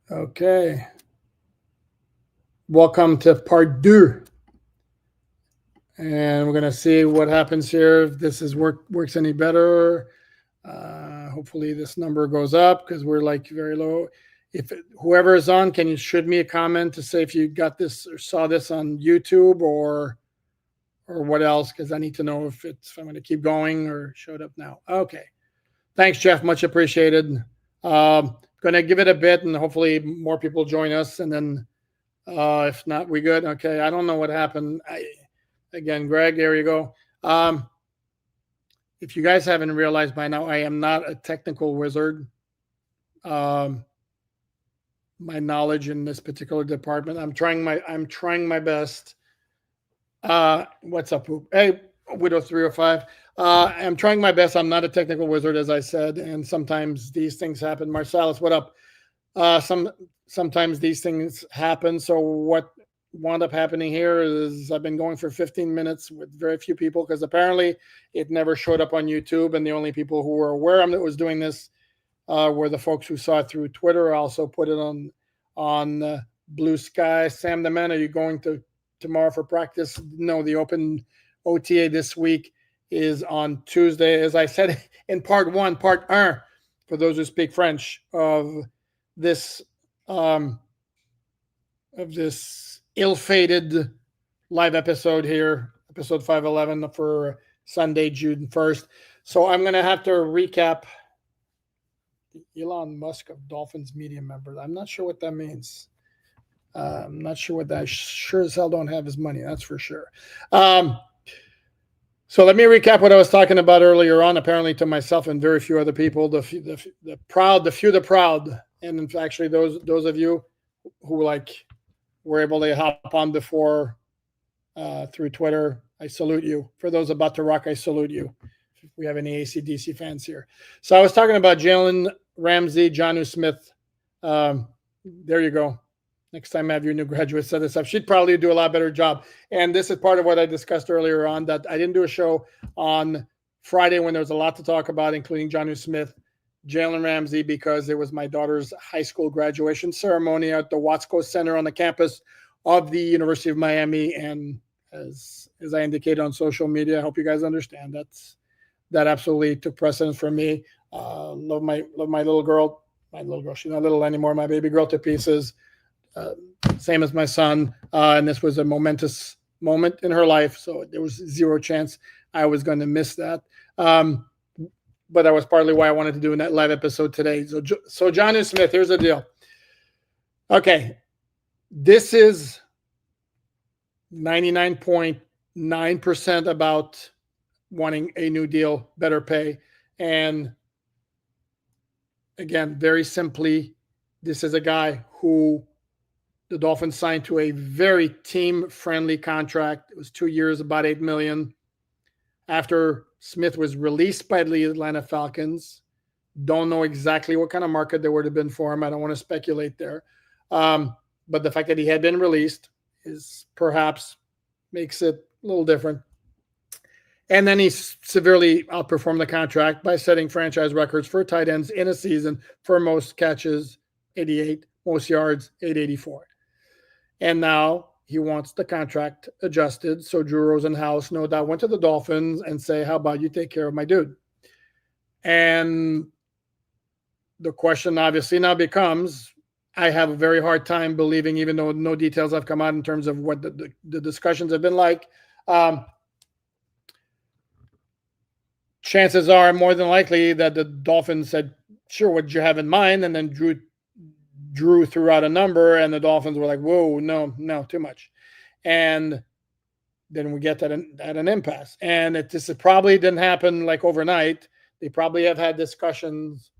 Okay. Welcome to part deux. And we're going to see what happens here. If this works any better. Hopefully this number goes up because we're like very low. If whoever is on, can you shoot me a comment to say if you got this or saw this on YouTube or what else? Because I need to know if I'm going to keep going or showed up now. Okay. Thanks, Jeff. Much appreciated. Going to give it a bit and hopefully more people join us. And then if not, we good. Okay. I don't know what happened. Again, Greg, there you go. If you guys haven't realized by now, I am not a technical wizard. My knowledge in this particular department, I'm trying my best. What's up, Poop? Hey, Widow 305. I'm trying my best. I'm not a technical wizard, as I said, and sometimes these things happen. Marsalis, what up? Sometimes these things happen. So what wound up happening here is I've been going for 15 minutes with very few people because apparently it never showed up on YouTube, and the only people who were aware I was doing this were the folks who saw it through Twitter. I also put it on Blue Sky. Sam the Man, are you going to tomorrow for practice? No, the open OTA this week is on Tuesday. As I said in part un, for those who speak French, of this ill-fated live episode here, episode 511 for Sunday, June 1st. So I'm going to have to recap Elon Musk of Dolphins media member. I'm not sure what that means. I'm not sure what that. Sure as hell don't have his money. That's for sure. So let me recap what I was talking about earlier on. Apparently, to myself and very few other people, the few the proud, and actually those of you who were able to hop on before through Twitter, I salute you. For those about to rock, I salute you. If we have any AC/DC fans here. So I was talking about Jaylen Ramsey, Jonnu Smith. There you go. Next time I have your new graduate set this up, she'd probably do a lot better job. And this is part of what I discussed earlier on, that I didn't do a show on Friday when there was a lot to talk about, including Jonnu Smith, Jaylen Ramsey, because it was my daughter's high school graduation ceremony at the Watsco Center on the campus of the University of Miami. And as I indicated on social media, I hope you guys understand that absolutely took precedence for me. Love my little girl. My little girl, she's not little anymore. My baby girl to pieces. Same as my son. And this was a momentous moment in her life. So there was zero chance I was going to miss that. But that was partly why I wanted to do that live episode today. So Jonnu Smith, here's the deal. Okay. This is 99.9% about wanting a new deal, better pay. And again, very simply, this is a guy who the Dolphins signed to a very team-friendly contract. It was 2 years, about $8 million. After Smith was released by the Atlanta Falcons, don't know exactly what kind of market there would have been for him. I don't want to speculate there. But the fact that he had been released is perhaps makes it a little different. And then he severely outperformed the contract by setting franchise records for tight ends in a season for most catches, 88, most yards, 884. And now he wants the contract adjusted. So Drew Rosenhaus, no doubt, went to the Dolphins and say, how about you take care of my dude? And the question obviously now becomes, I have a very hard time believing, even though no details have come out in terms of what the discussions have been like, chances are more than likely that the Dolphins said, sure, what did you have in mind? And then Drew threw out a number, and the Dolphins were like, whoa, no, too much. And then we get at an impasse. And this probably didn't happen like overnight. They probably have had discussions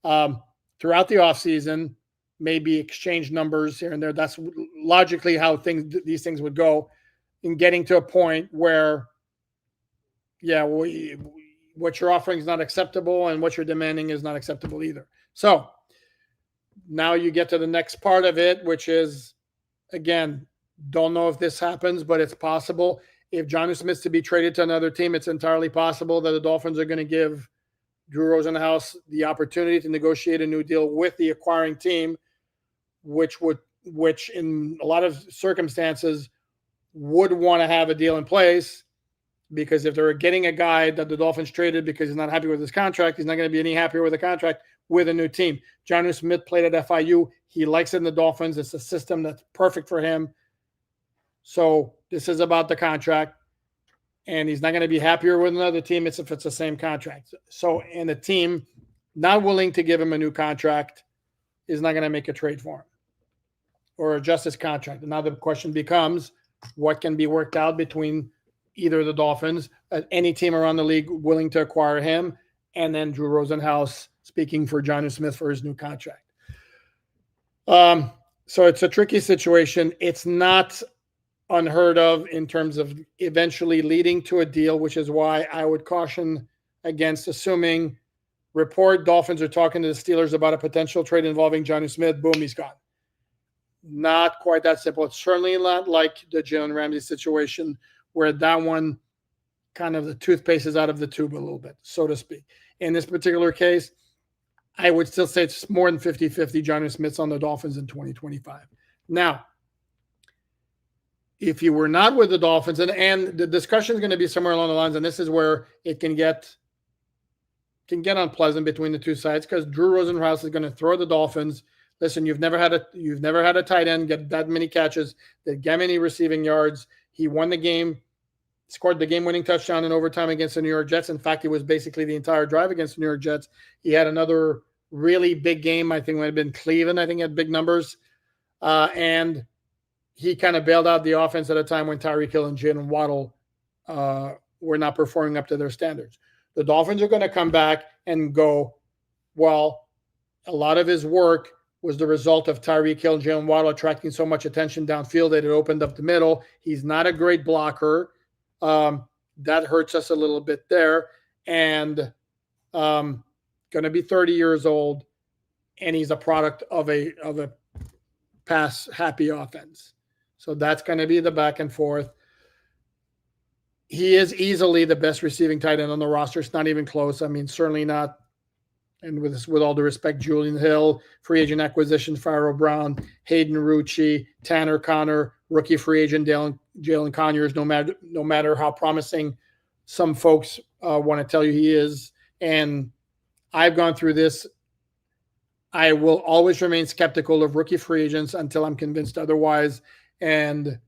throughout the offseason, maybe exchange numbers here and there. That's logically how these things would go, in getting to a point where, what you're offering is not acceptable and what you're demanding is not acceptable either. So now you get to the next part of it, which is, again, don't know if this happens, but it's possible. If Jonnu Smith's to be traded to another team, it's entirely possible that the Dolphins are going to give Drew Rosenhaus the opportunity to negotiate a new deal with the acquiring team, which in a lot of circumstances would want to have a deal in place, because if they're getting a guy that the Dolphins traded because he's not happy with his contract, he's not going to be any happier with a contract with a new team. Jonnu Smith played at FIU. He likes it in the Dolphins. It's a system that's perfect for him. So this is about the contract, and he's not going to be happier with another team if it's the same contract. So, and the team not willing to give him a new contract is not going to make a trade for him or adjust his contract. And now the question becomes, what can be worked out between either the Dolphins, any team around the league willing to acquire him, and then Drew Rosenhaus speaking for Jonnu Smith for his new contract. So it's a tricky situation. It's not unheard of in terms of eventually leading to a deal, which is why I would caution against assuming Dolphins are talking to the Steelers about a potential trade involving Jonnu Smith. Boom, he's gone. Not quite that simple. It's certainly not like the Jaylen Ramsey situation, where that one kind of the toothpaste is out of the tube a little bit, so to speak. In this particular case, I would still say it's more than 50-50 Jonnu Smith's on the Dolphins in 2025. Now, if you were not with the Dolphins, and the discussion is going to be somewhere along the lines, and this is where it can get unpleasant between the two sides, because Drew Rosenhaus is going to throw the Dolphins. Listen, you've never had a tight end get that many catches, that get many receiving yards. He won the game, scored the game-winning touchdown in overtime against the New York Jets. In fact, it was basically the entire drive against the New York Jets. He had another really big game. I think it might have been Cleveland. I think he had big numbers. And he kind of bailed out the offense at a time when Tyreek Hill and Jaylen Waddle were not performing up to their standards. The Dolphins are going to come back and go, well, a lot of his work was the result of Tyreek Hill and Jaylen Waddle attracting so much attention downfield that it opened up the middle. He's not a great blocker. That hurts us a little bit there. And going to be 30 years old, and he's a product of a pass-happy offense. So that's going to be the back and forth. He is easily the best receiving tight end on the roster. It's not even close. I mean, certainly not. And with all due respect, Julian Hill, free agent acquisition, Pharaoh Brown, Hayden Rucci, Tanner Connor, rookie free agent Jalen Conyers, no matter how promising some folks want to tell you he is. And I've gone through this. I will always remain skeptical of rookie free agents until I'm convinced otherwise. And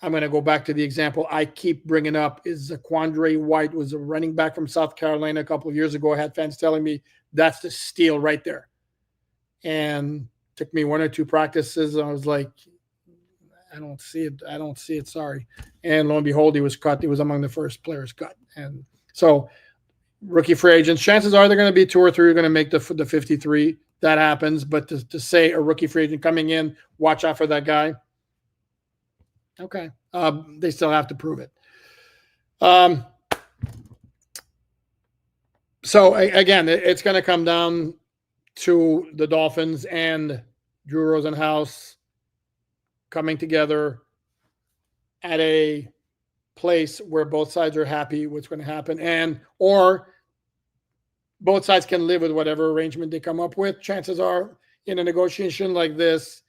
I'm going to go back to the example I keep bringing up is Zaquandre White was a running back from South Carolina a couple of years ago. I had fans telling me that's the steal right there. And took me one or two practices. And I was like, I don't see it. Sorry. And lo and behold, he was cut. He was among the first players cut. And so rookie free agents, chances are they're going to be 2 or 3 are going to make the 53. That happens. But to say a rookie free agent coming in, watch out for that guy. Okay. They still have to prove it. So again, it's going to come down to the Dolphins and Drew Rosenhaus coming together at a place where both sides are happy what's going to happen, or both sides can live with whatever arrangement they come up with. Chances are in a negotiation like this,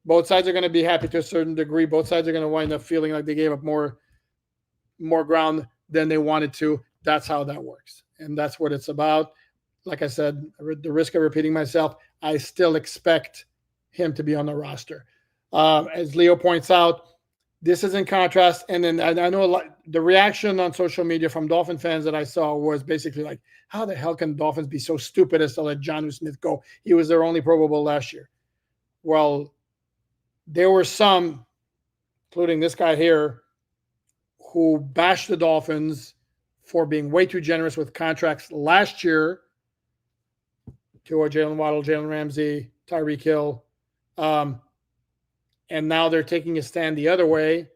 both sides are going to be happy to a certain degree. Both sides are going to wind up feeling like they gave up more ground than they wanted to. That's how that works. And that's what it's about. Like I said, the risk of repeating myself, I still expect him to be on the roster. As Leo points out, this is in contrast. And then I know a lot, the reaction on social media from Dolphin fans that I saw was basically like, how the hell can Dolphins be so stupid as to let Jonnu Smith go? He was their only Pro Bowl last year. Well, there were some, including this guy here, who bashed the Dolphins for being way too generous with contracts last year to Jaylen Waddle, Jaylen Ramsey, Tyreek Hill. And now they're taking a stand the other way.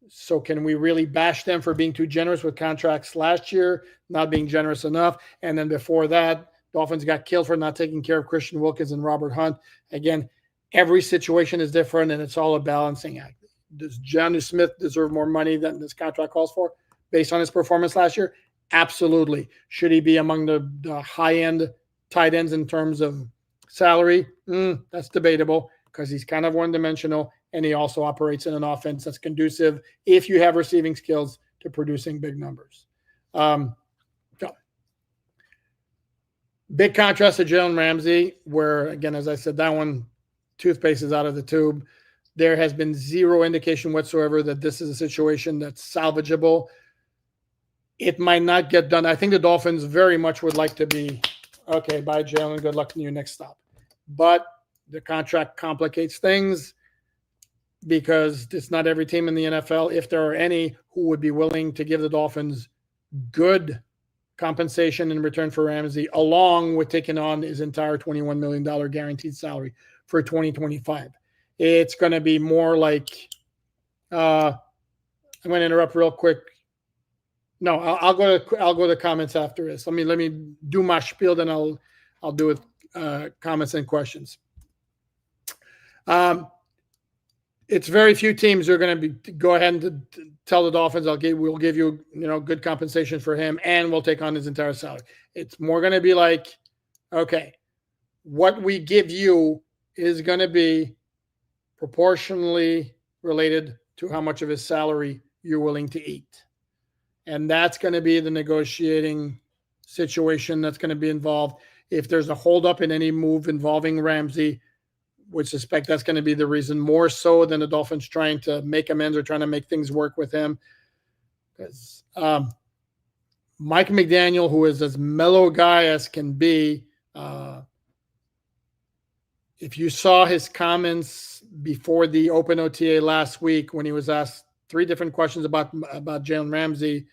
So can we really bash them for being too generous with contracts last year, not being generous enough? And then before that, Dolphins got killed for not taking care of Christian Wilkins and Robert Hunt. Again, every situation is different, and it's all a balancing act. Does Jonnu Smith deserve more money than this contract calls for based on his performance last year? Absolutely. Should he be among the high-end tight ends in terms of salary? That's debatable. because he's kind of one-dimensional, and he also operates in an offense that's conducive, if you have receiving skills, to producing big numbers. So big contrast to Jaylen Ramsey, where, again, as I said, that one, toothpaste is out of the tube. There has been zero indication whatsoever that this is a situation that's salvageable. It might not get done. I think the Dolphins very much would like to be, okay, bye, Jaylen, good luck in your next stop. But the contract complicates things because it's not every team in the NFL, if there are any, who would be willing to give the Dolphins good compensation in return for Ramsey, along with taking on his entire $21 million guaranteed salary for 2025. It's going to be more like, I'm going to interrupt real quick. No, I'll go to the comments after this. Let me do my spiel, then I'll do it comments and questions. It's very few teams are going to be go ahead and tell the Dolphins, we'll give you good compensation for him, and we'll take on his entire salary. It's more going to be like, okay, what we give you is going to be proportionally related to how much of his salary you're willing to eat. And that's going to be the negotiating situation that's going to be involved. If there's a holdup in any move involving Ramsey, would suspect that's going to be the reason, more so than the Dolphins trying to make amends or trying to make things work with him. Because Mike McDaniel, who is as mellow guy as can be, if you saw his comments before the open OTA last week when he was asked 3 different questions about Jaylen Ramsey,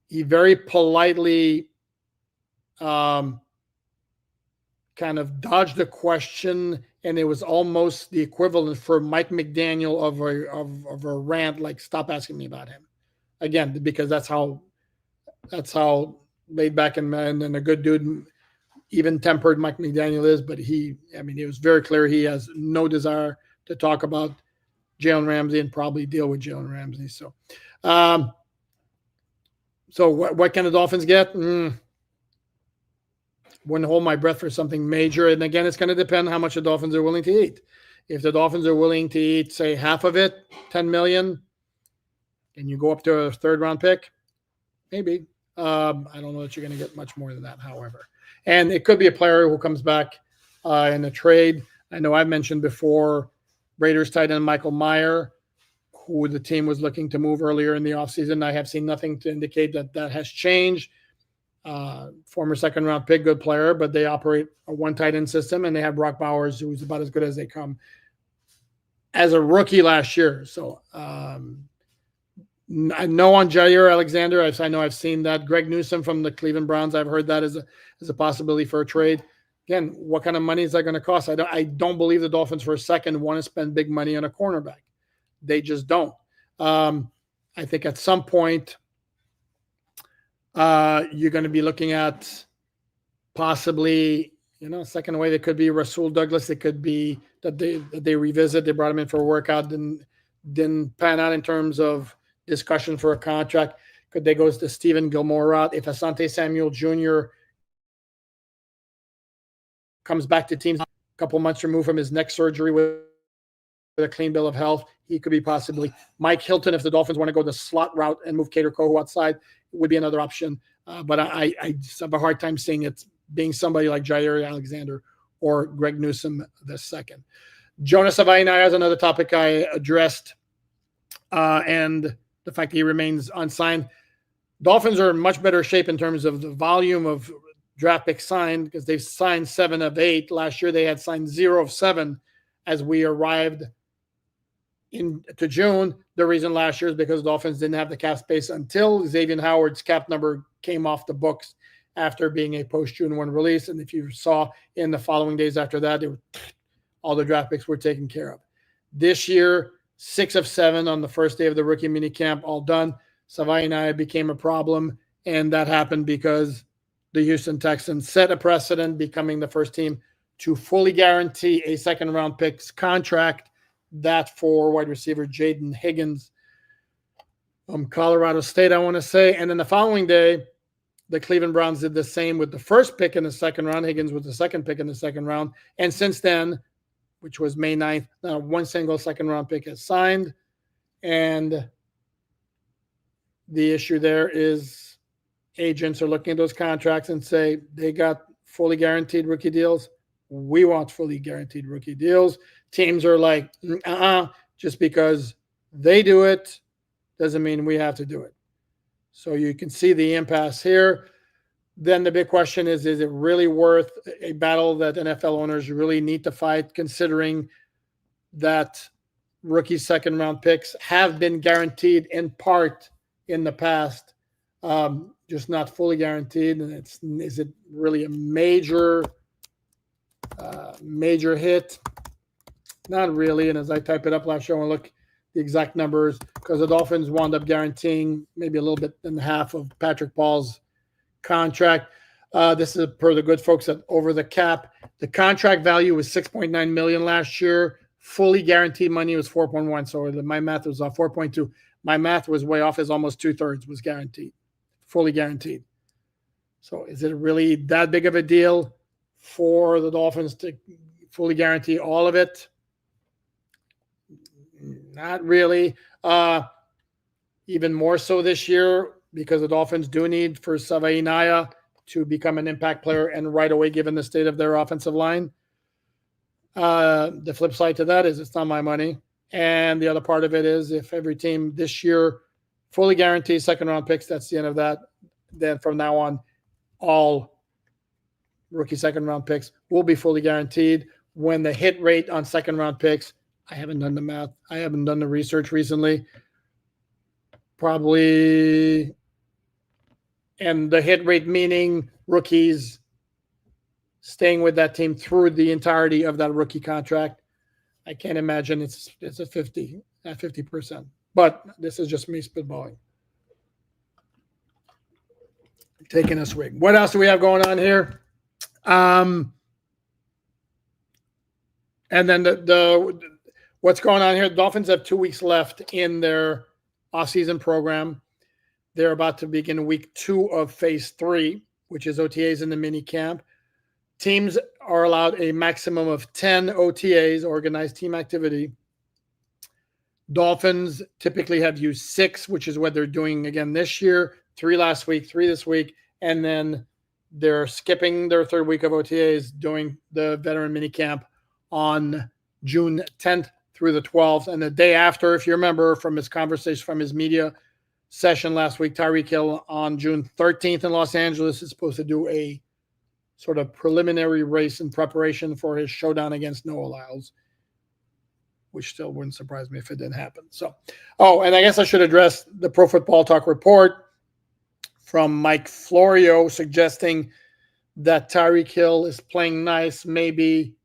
he very politely kind of dodged the question, and it was almost the equivalent for Mike McDaniel of a rant, like, stop asking me about him. Again, because that's how laid back and a good dude, even tempered Mike McDaniel is. But it was very clear he has no desire to talk about Jaylen Ramsey and probably deal with Jaylen Ramsey. So, what can the Dolphins get? Wouldn't hold my breath for something major. And again, it's going to depend how much the Dolphins are willing to eat. If the Dolphins are willing to eat, say, half of it, $10 million, and you go up to a 3rd-round pick, maybe. I don't know that you're going to get much more than that, however. And it could be a player who comes back in a trade. I know I've mentioned before Raiders tight end Michael Mayer, who the team was looking to move earlier in the offseason. I have seen nothing to indicate that has changed. Former 2nd-round pick, good player, but they operate a 1 tight end system, and they have Brock Bowers, who's about as good as they come as a rookie last year. So I know on Jair Alexander, I know I've seen that. Greg Newsome from the Cleveland Browns, I've heard that as a possibility for a trade. Again, what kind of money is that going to cost? I don't believe the Dolphins for a second want to spend big money on a cornerback. They just don't. I think at some point, you're going to be looking at possibly, second away. There could be Rasul Douglas. It could be that they revisit. They brought him in for a workout, didn't pan out in terms of discussion for a contract. Could they go to Stephen Gilmore route? If Asante Samuel Jr. comes back to teams a couple months removed from his neck surgery with a clean bill of health, he could be possibly Mike Hilton. If the Dolphins want to go the slot route and move Cater Kohu outside, would be another option. But I just have a hard time seeing it being somebody like Jair Alexander or Greg Newsome the second. Jonas Savaiinaea is another topic I addressed, and the fact that he remains unsigned. Dolphins are in much better shape in terms of the volume of draft picks signed, because they've signed 7 of 8. Last year they had signed 0 of 7 as we arrived into June. The reason last year is because the Dolphins didn't have the cap space until Xavier Howard's cap number came off the books after being a post-June 1 release. And if you saw in the following days after that, all the draft picks were taken care of. This year, 6 of 7 on the first day of the rookie minicamp, all done. Savaiinaea became a problem, and that happened because the Houston Texans set a precedent, becoming the first team to fully guarantee a 2nd-round pick's contract, that for wide receiver Jaden Higgins from Colorado State, I want to say. And then the following day, the Cleveland Browns did the same with the first pick in the 2nd round. Higgins was the 2nd pick in the 2nd round. And since then, which was May 9th. Not one single second-round pick is signed. And the issue there is agents are looking at those contracts and say, they got fully guaranteed rookie deals. We want fully guaranteed rookie deals. Teams are like, just because they do it doesn't mean we have to do it. So you can see the impasse here. Then the big question is it really worth a battle that NFL owners really need to fight, considering that rookie second-round picks have been guaranteed in part in the past, just not fully guaranteed. And is it really a major hit? Not really. And as I type it up last year, I want to look the exact numbers, because the Dolphins wound up guaranteeing maybe a little bit than half of Patrick Paul's contract. This is per the good folks at Over the Cap. The contract value was $6.9 million last year. Fully guaranteed money was 4.1. So my math was off 4.2. My math was way off, as almost 2/3 was guaranteed, fully guaranteed. So is it really that big of a deal for the Dolphins to fully guarantee all of it? Not really. Even more so this year, because the Dolphins do need for Savainaya to become an impact player and right away, given the state of their offensive line. The flip side to that is it's not my money. And the other part of it is, if every team this year fully guarantees second-round picks, that's the end of that. Then from now on, all rookie second-round picks will be fully guaranteed. When the hit rate on second-round picks, I haven't done the math. I haven't done the research recently. Probably, and the hit rate meaning rookies staying with that team through the entirety of that rookie contract. I can't imagine it's a 50%. But this is just me spitballing. Taking a swig. What else do we have going on here? And then the what's going on here? The Dolphins have 2 weeks left in their offseason program. They're about to begin week 2 of phase 3, which is OTAs in the mini camp. Teams are allowed a maximum of 10 OTAs, organized team activity. Dolphins typically have used 6, which is what they're doing again this year. 3 last week, 3 this week, and then they're skipping their 3rd week of OTAs, doing the veteran minicamp on June 10th through the 12th. And the day after, if you remember from his conversation, from his media session last week, Tyreek Hill on June 13th in Los Angeles is supposed to do a sort of preliminary race in preparation for his showdown against Noah Lyles, which still wouldn't surprise me if it didn't happen. So, and I guess I should address the Pro Football Talk report from Mike Florio suggesting that Tyreek Hill is playing nice, maybe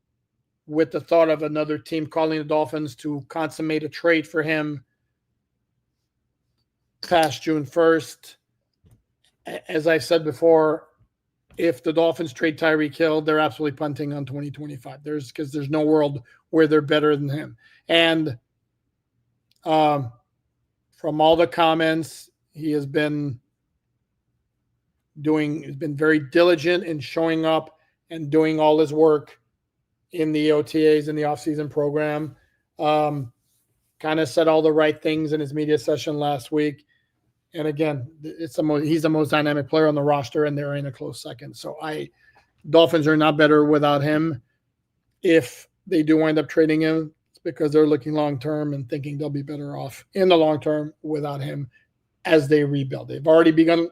with the thought of another team calling the Dolphins to consummate a trade for him past June 1st. As I've said before, if the Dolphins trade Tyreek Hill, they're absolutely punting on 2025. Because there's no world where they're better than him. And from all the comments, he's been very diligent in showing up and doing all his work in the OTAs in the offseason program. Kind of said all the right things in his media session last week. And again, he's the most dynamic player on the roster, and they're in a close second. So Dolphins are not better without him. If they do wind up trading him, it's because they're looking long-term and thinking they'll be better off in the long term without him as they rebuild. They've already begun,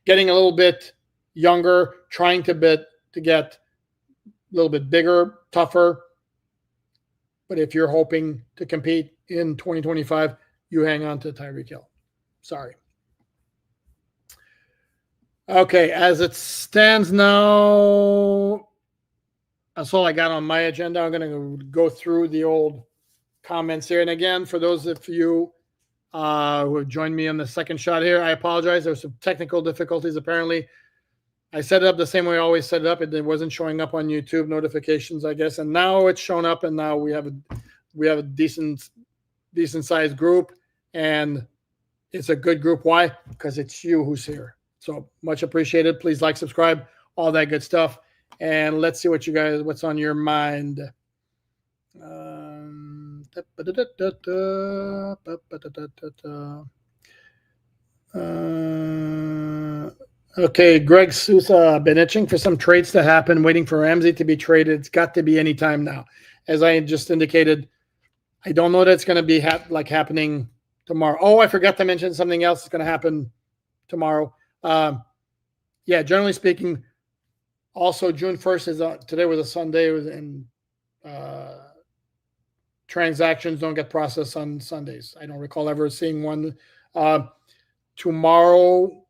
getting a little bit younger, trying to get a little bit bigger, tougher. But if you're hoping to compete in 2025, you hang on to Tyreek Hill. Sorry. Okay, as it stands now, that's all I got on my agenda. I'm going to go through the old comments here. And again, for those of you who have joined me on the second shot here, I apologize. There's some technical difficulties. Apparently, I set it up the same way I always set it up. It wasn't showing up on YouTube notifications, I guess. And now it's shown up, and now we have a decent sized group, and it's a good group. Why? Because it's you who's here. So much appreciated. Please like, subscribe, all that good stuff. and let's see what's on your mind. Okay, Greg Sousa, been itching for some trades to happen, waiting for Ramsey to be traded. It's got to be any time now. As I just indicated, I don't know that it's going to be happening tomorrow. Oh, I forgot to mention something else that's going to happen tomorrow. Yeah, generally speaking, also June 1st is today was a Sunday, and transactions don't get processed on Sundays. I don't recall ever seeing one. Tomorrow,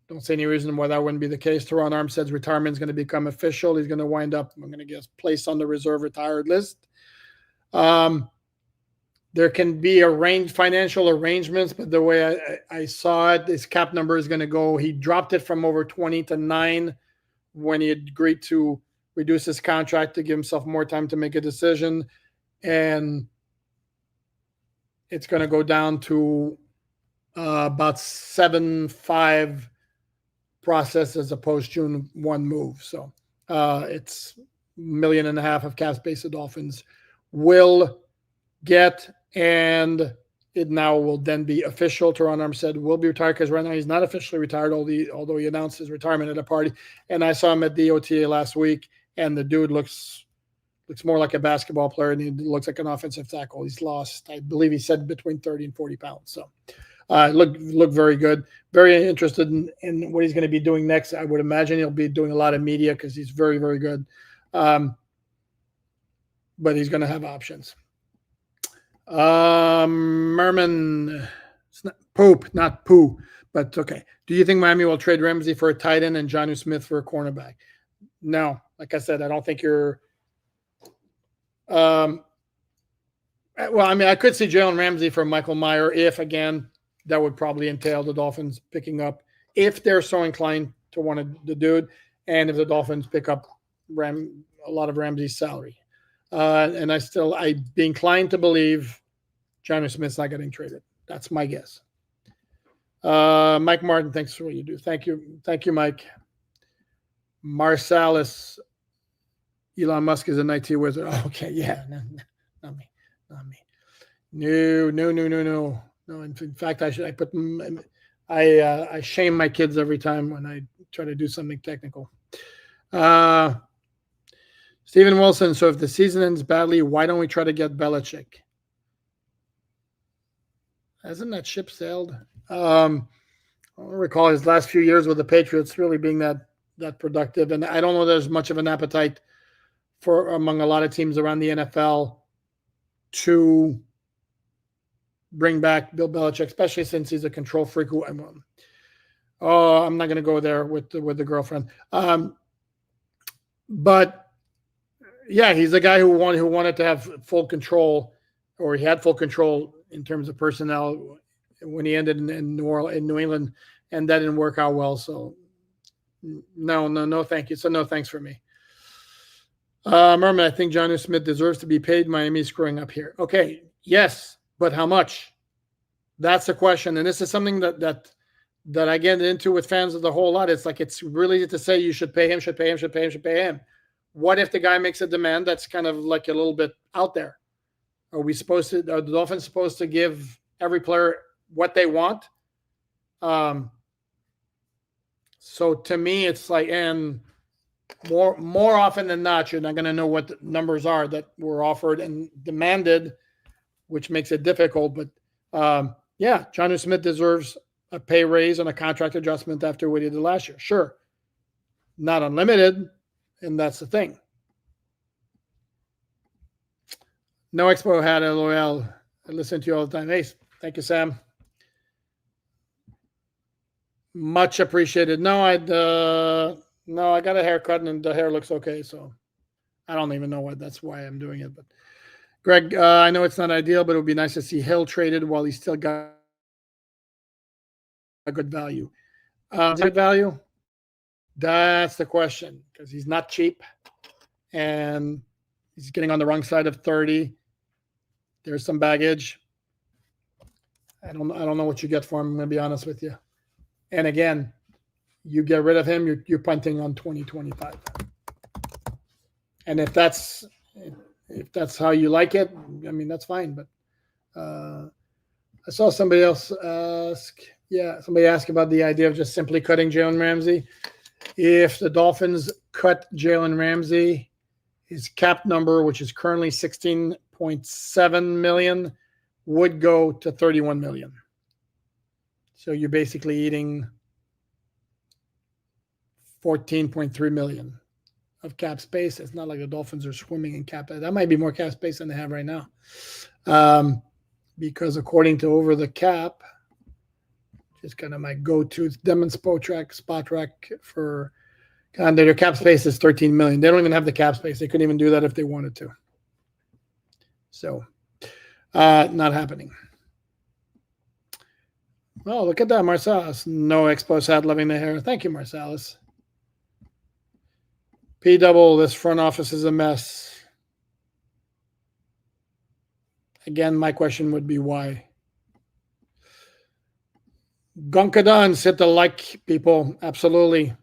don't see any reason why that wouldn't be the case. Terron Armstead's retirement is going to become official. He's going to wind up, I'm going to guess, placed on the reserve retired list. There can be financial arrangements, but the way I saw it, his cap number is going to go. He dropped it from over 20 to 9 when he agreed to reduce his contract to give himself more time to make a decision. And it's going to go down to about 7.5 process as a post June 1 move. So it's $1.5 million of cap space the Dolphins will get, and it now will then be official. Terron Armstead will be retired, because right now he's not officially retired, although he announced his retirement at a party. And I saw him at the OTA last week, and the dude looks more like a basketball player, and he looks like an offensive tackle. He's lost, I believe he said, between 30 and 40 pounds. So look very good. Very interested in what he's going to be doing next. I would imagine he'll be doing a lot of media, because he's very, very good. But he's going to have options. Merman, it's not Pope, not Pooh, but okay. Do you think Miami will trade Ramsey for a tight end and Jonnu Smith for a cornerback? No, like I said, I don't think you're. Well, I mean, I could see Jaylen Ramsey for Michael Mayer if, again, that would probably entail the Dolphins picking up, if they're so inclined to want the dude, and if the Dolphins pick up a lot of Ramsey's salary. And I'd be inclined to believe Jonnu Smith's not getting traded. That's my guess. Mike Martin, thanks for what you do. Thank you, Mike. Marsalis, Elon Musk is an IT wizard. Oh, okay, yeah, no, not me. No. In fact, I shame my kids every time when I try to do something technical. Stephen Wilson, so if the season ends badly, why don't we try to get Belichick? Hasn't that ship sailed? I don't recall his last few years with the Patriots really being that productive, and I don't know there's much of an appetite among a lot of teams around the NFL to bring back Bill Belichick, especially since he's a control freak. I'm not going to go there with the girlfriend. But yeah, he's a guy who wanted to have full control, or he had full control in terms of personnel when he ended in New England, and that didn't work out well. So no, thank you. So no thanks for me. Merman, I think Jonnu Smith deserves to be paid. Miami's screwing up here. Okay, yes, but how much? That's the question, and this is something that I get into with fans of the whole lot. It's like, it's really to say you should pay him. What if the guy makes a demand that's kind of like a little bit out there? Are the Dolphins supposed to give every player what they want? So to me, it's like, and more often than not, you're not going to know what the numbers are that were offered and demanded, which makes it difficult. But yeah, Jonnu Smith deserves a pay raise and a contract adjustment after what he did last year. Sure. Not unlimited, and that's the thing. No Expo had a loyal. I listen to you all the time. Hey, thank you, Sam. Much appreciated. No, I got a haircut and the hair looks okay, so I don't even know that's why I'm doing it. But Greg, I know it's not ideal, but it would be nice to see Hill traded while he's still got a good value. Good value? That's the question, because he's not cheap and he's getting on the wrong side of 30. There's some baggage. I don't know what you get for him. I'm going to be honest with you. And again, you get rid of him, you're punting on 2025. And if that's how you like it, I mean, that's fine. But I saw somebody else ask, somebody asked about the idea of just simply cutting Jaylen Ramsey. If the Dolphins cut Jaylen Ramsey, his cap number, which is currently $16.7 million, would go to $31 million. So you're basically eating $14.3 million of cap space. It's not like the Dolphins are swimming in cap. That might be more cap space than they have right now. Because according to Over the Cap, just kind of my go-to spot track for their cap space is $13 million. They don't even have the cap space. They couldn't even do that if they wanted to. So, not happening. Oh, look at that, Marsalis. No Expos hat, loving the hair. Thank you, Marsalis. P-double, this front office is a mess. Again, my question would be why. Gunkadons, hit the like, people. Absolutely.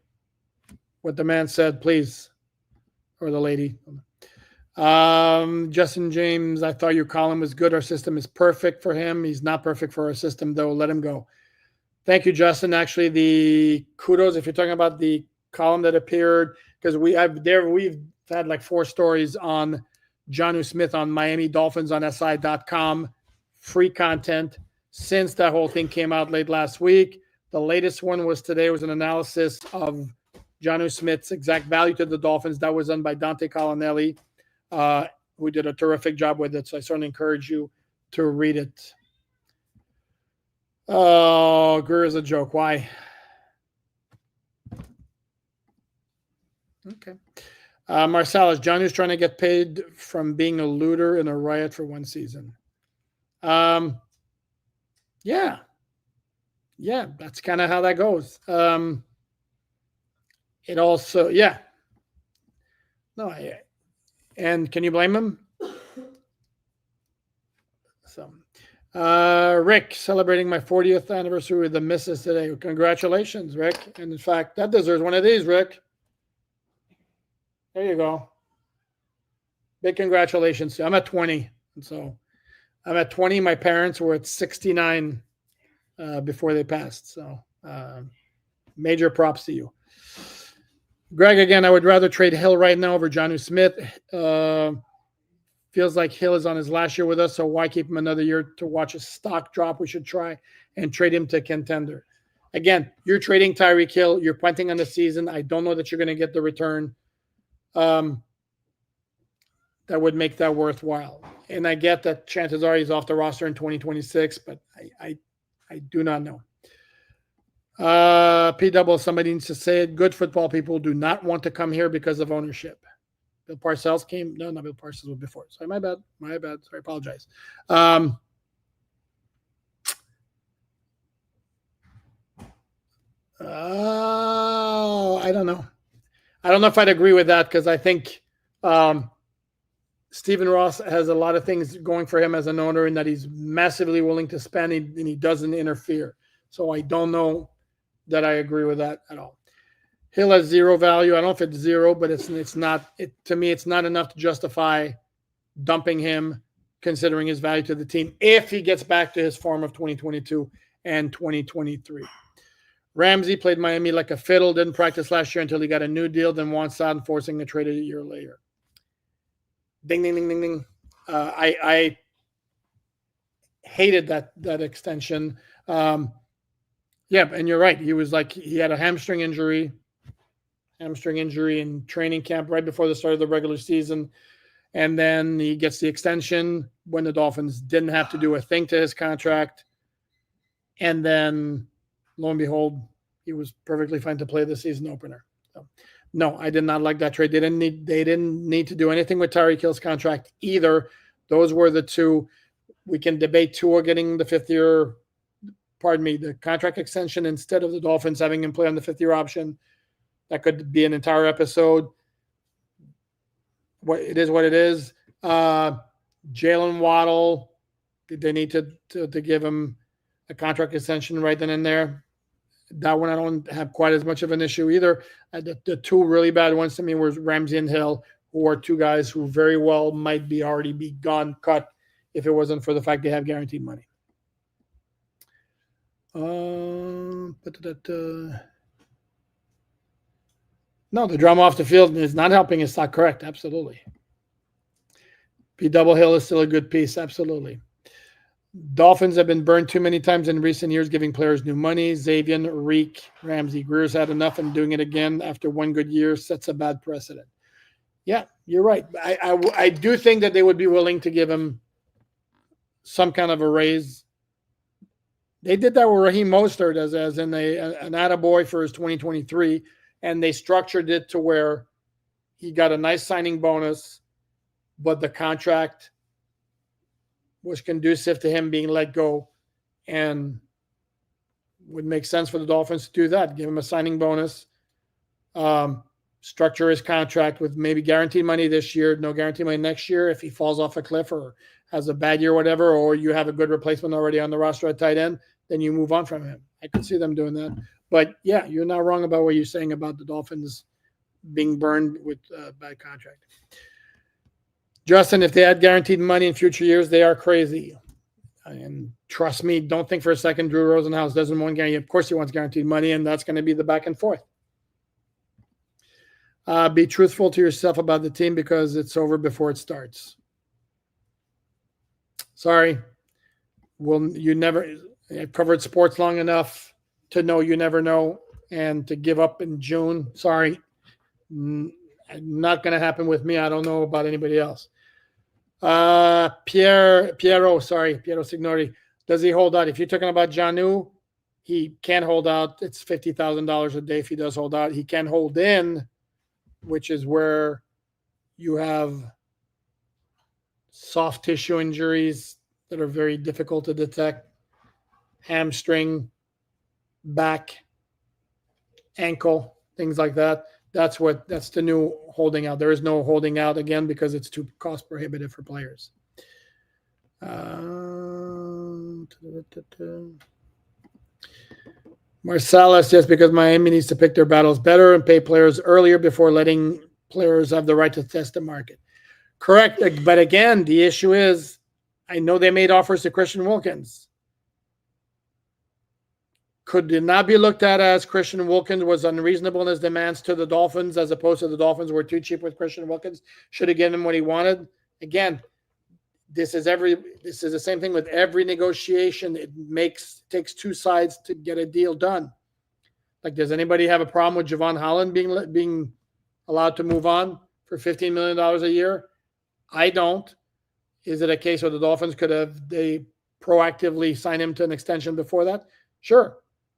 What the man said, please. Or the lady. Justin James, I thought your column was good. Our system is perfect for him. He's not perfect for our system, though. Let him go. Thank you, Justin. Actually, the kudos, if you're talking about the column that appeared, because we've had like 4 stories on Jonnu Smith on Miami Dolphins on SI.com. Free content since that whole thing came out late last week. The latest one was today, was an analysis of Jonnu Smith's exact value to the Dolphins. That was done by Dante Colonelli, who did a terrific job with it. So I certainly encourage you to read it. Oh, Greer is a joke. Why? Okay. Marsalis, Jonnu's trying to get paid from being a looter in a riot for 1 season. Yeah, that's kind of how that goes. It also, and can you blame him? So, Rick, celebrating my 40th anniversary with the missus today. Congratulations, Rick. And in fact, that deserves one of these, Rick. There you go. Big congratulations. I'm at 20. And so I'm at 20. My parents were at 69 before they passed. So major props to you. Greg, again, I would rather trade Hill right now over Jonnu Smith. Feels like Hill is on his last year with us, so why keep him another year to watch a stock drop? We should try and trade him to contender. Again, you're trading Tyreek Hill. You're punting on the season. I don't know that you're going to get the return that would make that worthwhile. And I get that chances are he's off the roster in 2026, but I do not know. P-double, somebody needs to say it. Good football people do not want to come here because of ownership. Bill Parcells came. No, not Bill Parcells was before. Sorry, my bad. Sorry, I apologize. I don't know. I don't know if I'd agree with that because I think Stephen Ross has a lot of things going for him as an owner and that he's massively willing to spend and he doesn't interfere. So I don't know that I agree with that at all. Hill has zero value. I don't know if it's zero, but it's not. To me, it's not enough to justify dumping him, considering his value to the team if he gets back to his form of 2022 and 2023. Ramsey played Miami like a fiddle, didn't practice last year until he got a new deal, then wants out and forcing a trade a year later. Ding, ding, ding, ding, ding. I hated that extension. And you're right. He had a hamstring injury in training camp right before the start of the regular season. And then he gets the extension when the Dolphins didn't have to do a thing to his contract. And then, lo and behold, he was perfectly fine to play the season opener. So, no, I did not like that trade. They didn't need to do anything with Tyreek Hill's contract either. Those were the two. We can debate Tua getting the the contract extension instead of the Dolphins having him play on the 5th-year option. That could be an entire episode. What it is. Jaylen Waddle, did they need to give him a contract extension right then and there? That one I don't have quite as much of an issue either. The two really bad ones to me were Ramsey and Hill, who are two guys who very well might be already be gone, cut, if it wasn't for the fact they have guaranteed money. No, the drama off the field is not helping his stock. Correct, absolutely. P. Double Hill is still a good piece, absolutely. Dolphins have been burned too many times in recent years, giving players new money. Xavier, Reek, Ramsey, Greer's had enough, and doing it again after one good year sets a bad precedent. Yeah, you're right. I do think that they would be willing to give him some kind of a raise. They did that with Raheem Mostert as in an attaboy for his 2023, and they structured it to where he got a nice signing bonus, but the contract was conducive to him being let go, and would make sense for the Dolphins to do that. Give him a signing bonus, structure his contract with maybe guaranteed money this year, no guaranteed money next year if he falls off a cliff or has a bad year or whatever, or you have a good replacement already on the roster at tight end, then you move on from him. I could see them doing that. But, yeah, you're not wrong about what you're saying about the Dolphins being burned with a bad contract. Justin, if they had guaranteed money in future years, they are crazy. And trust me, don't think for a second Drew Rosenhaus doesn't want guarantee. Of course he wants guaranteed money, and that's going to be the back and forth. Be truthful to yourself about the team because it's over before it starts. Sorry. I've covered sports long enough to know you never know, and to give up in June. Sorry. Not going to happen with me. I don't know about anybody else. Piero Signori. Does he hold out? If you're talking about Jonnu, he can hold out. It's $50,000 a day if he does hold out. He can hold in, which is where you have soft tissue injuries that are very difficult to detect. Hamstring, back, ankle, things like that. That's the new holding out. There is no holding out again because it's too cost prohibitive for players. Marcellus, yes, because Miami needs to pick their battles better and pay players earlier before letting players have the right to test the market. Correct. But again, the issue is, I know they made offers to Christian Wilkins. Could it not be looked at as Christian Wilkins was unreasonable in his demands to the Dolphins, as opposed to the Dolphins were too cheap with Christian Wilkins? Should have given him what he wanted. Again, this is the same thing with every negotiation. It takes two sides to get a deal done. Like, does anybody have a problem with Javon Holland being allowed to move on for $15 million a year? I don't. Is it a case where the Dolphins they proactively sign him to an extension before that? Sure.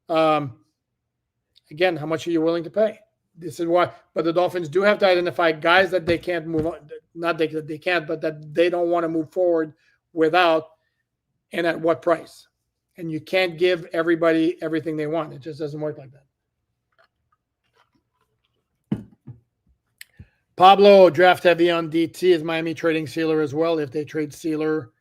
Again, how much are you willing to pay? This is why, but the Dolphins do have to identify guys that they can't move on, not that they can't, but that they don't want to move forward without, and at what price. And you can't give everybody everything they want. It just doesn't work like that. Pablo, draft heavy on DT. Is Miami trading Sealer as well? If they trade Sealer,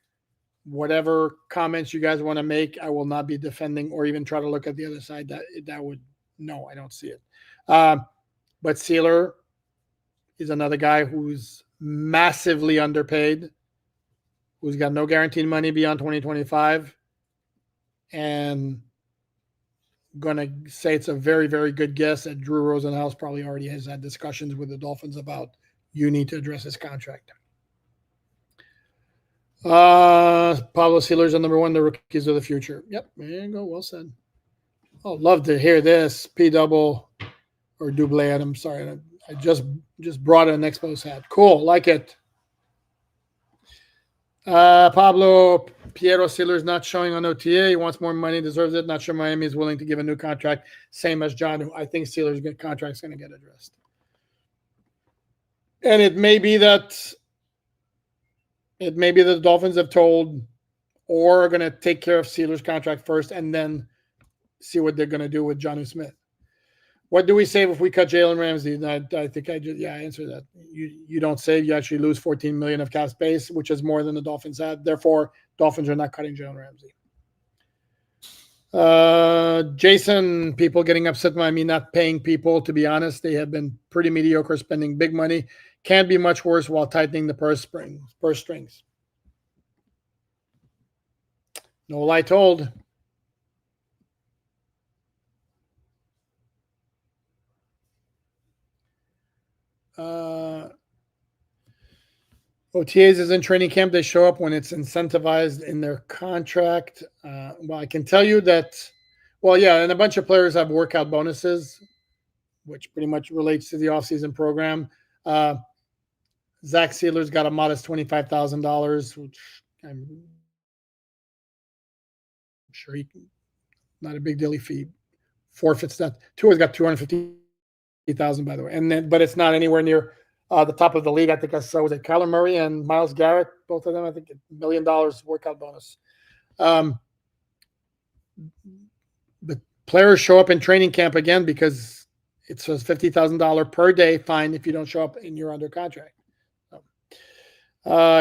whatever comments you guys want to make, I will not be defending or even try to look at the other side. That would, no, I don't see it. But Sealer is another guy who's massively underpaid, who's got no guaranteed money beyond 2025, and going to say it's a very, very good guess that Drew Rosenhaus probably already has had discussions with the Dolphins about you need to address his contract. Pablo Sealer's the number one, the rookies of the future. Yep, there you go. Well said. Oh, love to hear this. P-double or double A. I'm sorry. I just brought an Expos hat. Cool. Like it. Pablo, Piero Sealer's not showing on OTA. He wants more money, deserves it. Not sure Miami is willing to give a new contract. Same as Jonnu. I think Sealer's contract's going to get addressed. And it may be that the Dolphins have told or are going to take care of Sealer's contract first and then see what they're going to do with Jonnu Smith. What do we save if we cut Jaylen Ramsey? I think I answered that. You don't save. You actually lose $14 million of cap space, which is more than the Dolphins had. Therefore, Dolphins are not cutting Jaylen Ramsey. Jason, people getting upset by me not paying people. To be honest, they have been pretty mediocre, spending big money. Can't be much worse while tightening the purse strings. No lie told. OTAs is in training camp. They show up when it's incentivized in their contract. Well, I can tell you that, well, yeah, and a bunch of players have workout bonuses, which pretty much relates to the offseason program. Zach Sealer's got a modest $25,000, which I'm sure he can, not a big deal if he forfeits that. Tua's got $250,000, by the way, and then but it's not anywhere near the top of the league. I think I saw was it Kyler Murray and Myles Garrett, both of them. I think $1 million workout bonus. The players show up in training camp again because it says $50,000 per day fine if you don't show up and you're under contract.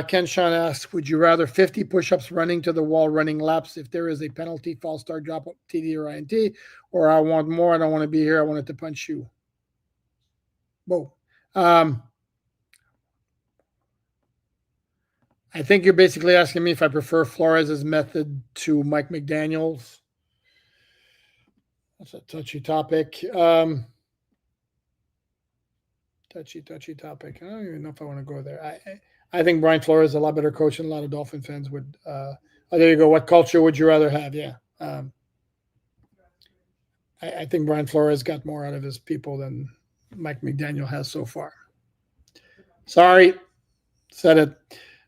Ken Sean asks, would you rather 50 push-ups running to the wall, running laps if there is a penalty, false start, drop, TD, or INT, or I want more, I don't want to be here, I wanted to punch you? Whoa. I think you're basically asking me if I prefer Flores' method to Mike McDaniel's. That's a touchy topic. Touchy topic. I don't even know if I want to go there. I think Brian Flores is a lot better coach than a lot of Dolphin fans would. Oh, there you go. What culture would you rather have? Yeah. I think Brian Flores got more out of his people than Mike McDaniel has so far. Sorry. Said it.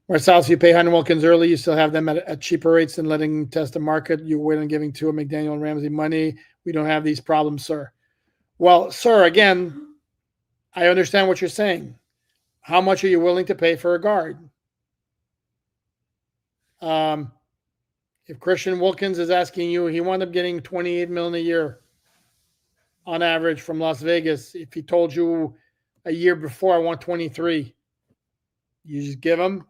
Marcel, if you pay Hunter Wilkins early, you still have them at cheaper rates than letting test the market. You wait on giving Tua, McDaniel, and Ramsey money. We don't have these problems, sir. Well, sir, again, I understand what you're saying. How much are you willing to pay for a guard? If Christian Wilkins is asking you, he wound up getting $28 million a year on average from Las Vegas. If he told you a year before, I want 23, you just give him.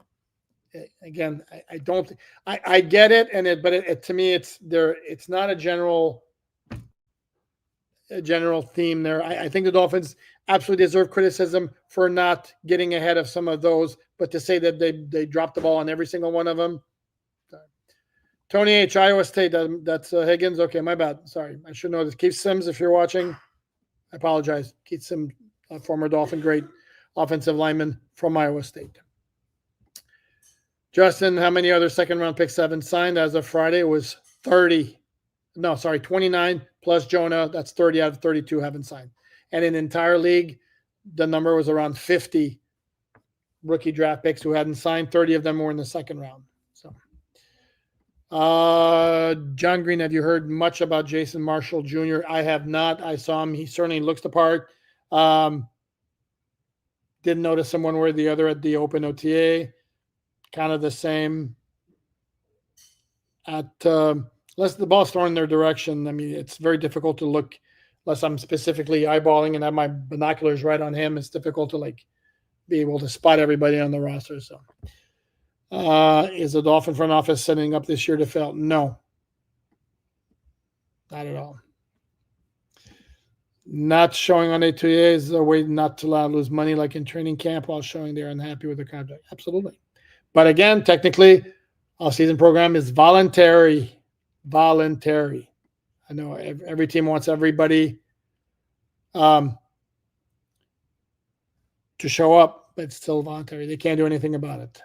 Again, I don't. I get it, but to me, it's not a general theme there. I think the Dolphins absolutely deserve criticism for not getting ahead of some of those, but to say that they dropped the ball on every single one of them. Tony H, Iowa State, that's Higgins. Okay, my bad. Sorry, I should know this. Keith Sims, if you're watching, I apologize. Keith Sims, a former Dolphin great offensive lineman from Iowa State. Justin, how many other second-round picks haven't signed as of Friday? It was 30. No, sorry, 29 plus Jonah. That's 30 out of 32 haven't signed. And in the entire league, the number was around 50 rookie draft picks who hadn't signed. 30 of them were in the second round. So, John Green, have you heard much about Jason Marshall Jr.? I have not. I saw him. He certainly looks the part. Didn't notice him one way or the other at the open OTA. Kind of the same. Unless the ball's thrown in their direction, I mean, it's very difficult to look unless I'm specifically eyeballing and have my binoculars right on him. It's difficult to be able to spot everybody on the roster. So, is the Dolphin front office setting up this year to fail? No, not at all. Not showing on ATA is a way not to lose money like in training camp while showing they're unhappy with the contract. Absolutely. But again, technically, our season program is voluntary. Voluntary. I know every team wants everybody to show up, but it's still voluntary. They can't do anything about it.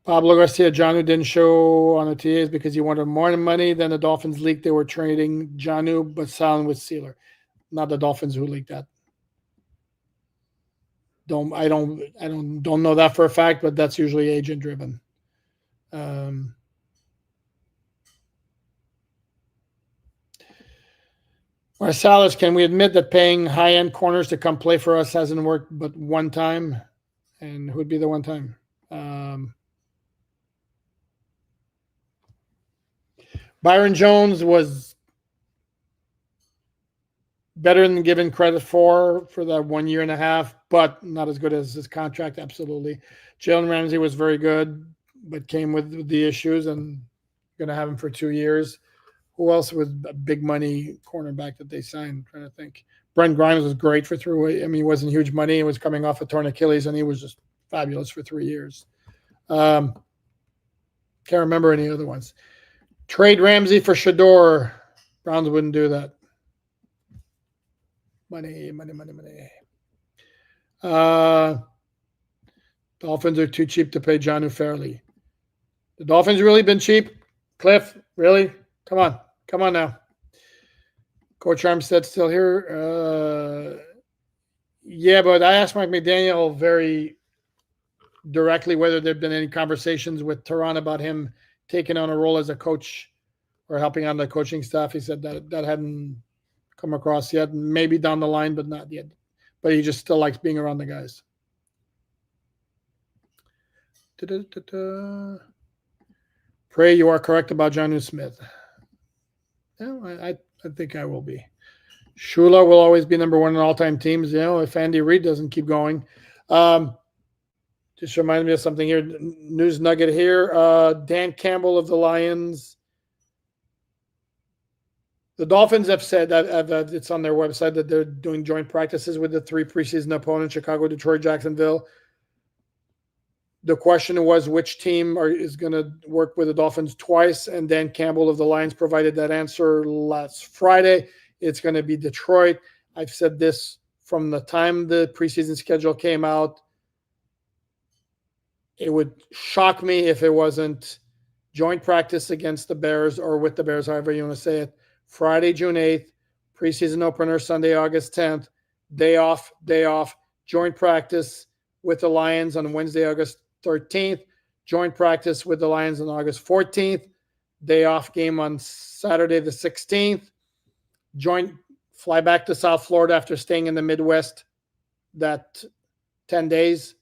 Pablo Garcia, Jonnu didn't show on the TAs because he wanted more money than the Dolphins leaked. They were trading Jonnu, but selling with Sealer. Not the Dolphins who leaked that. I don't know that for a fact, but that's usually agent driven. Marsalis, can we admit that paying high-end corners to come play for us hasn't worked but one time? And who would be the one time? Byron Jones was better than given credit for that 1 year and a half, but not as good as his contract, absolutely. Jaylen Ramsey was very good, but came with the issues, and going to have him for 2 years. Who else was a big money cornerback that they signed? I'm trying to think. Brent Grimes was great for 3 years. I mean, he wasn't huge money. He was coming off a torn Achilles, and he was just fabulous for 3 years. Can't remember any other ones. Trade Ramsey for Shador. Browns wouldn't do that. Money. Dolphins are too cheap to pay Jonnu fairly. The Dolphins really been cheap? Cliff, really? Come on now. Coach Armstead still here? Yeah, but I asked Mike McDaniel very directly whether there'd been any conversations with Terron about him taking on a role as a coach or helping on the coaching staff. He said that hadn't come across yet. Maybe down the line, but not yet. But he just still likes being around the guys. Pray you are correct about Jonnu Smith. Yeah, I think I will be. Shula will always be number one in all-time teams, if Andy Reid doesn't keep going. Just reminded me of something here. News nugget here. Dan Campbell of the Lions. The Dolphins have said that it's on their website that they're doing joint practices with the 3 preseason opponents, Chicago, Detroit, Jacksonville. The question was which team is going to work with the Dolphins twice, and Dan Campbell of the Lions provided that answer last Friday. It's going to be Detroit. I've said this from the time the preseason schedule came out. It would shock me if it wasn't joint practice against the Bears or with the Bears, however you want to say it. Friday, June 8th, preseason opener, Sunday, August 10th, day off, joint practice with the Lions on Wednesday, August 13th, joint practice with the Lions on August 14th, day off game on Saturday the 16th, joint fly back to South Florida after staying in the Midwest that 10 days,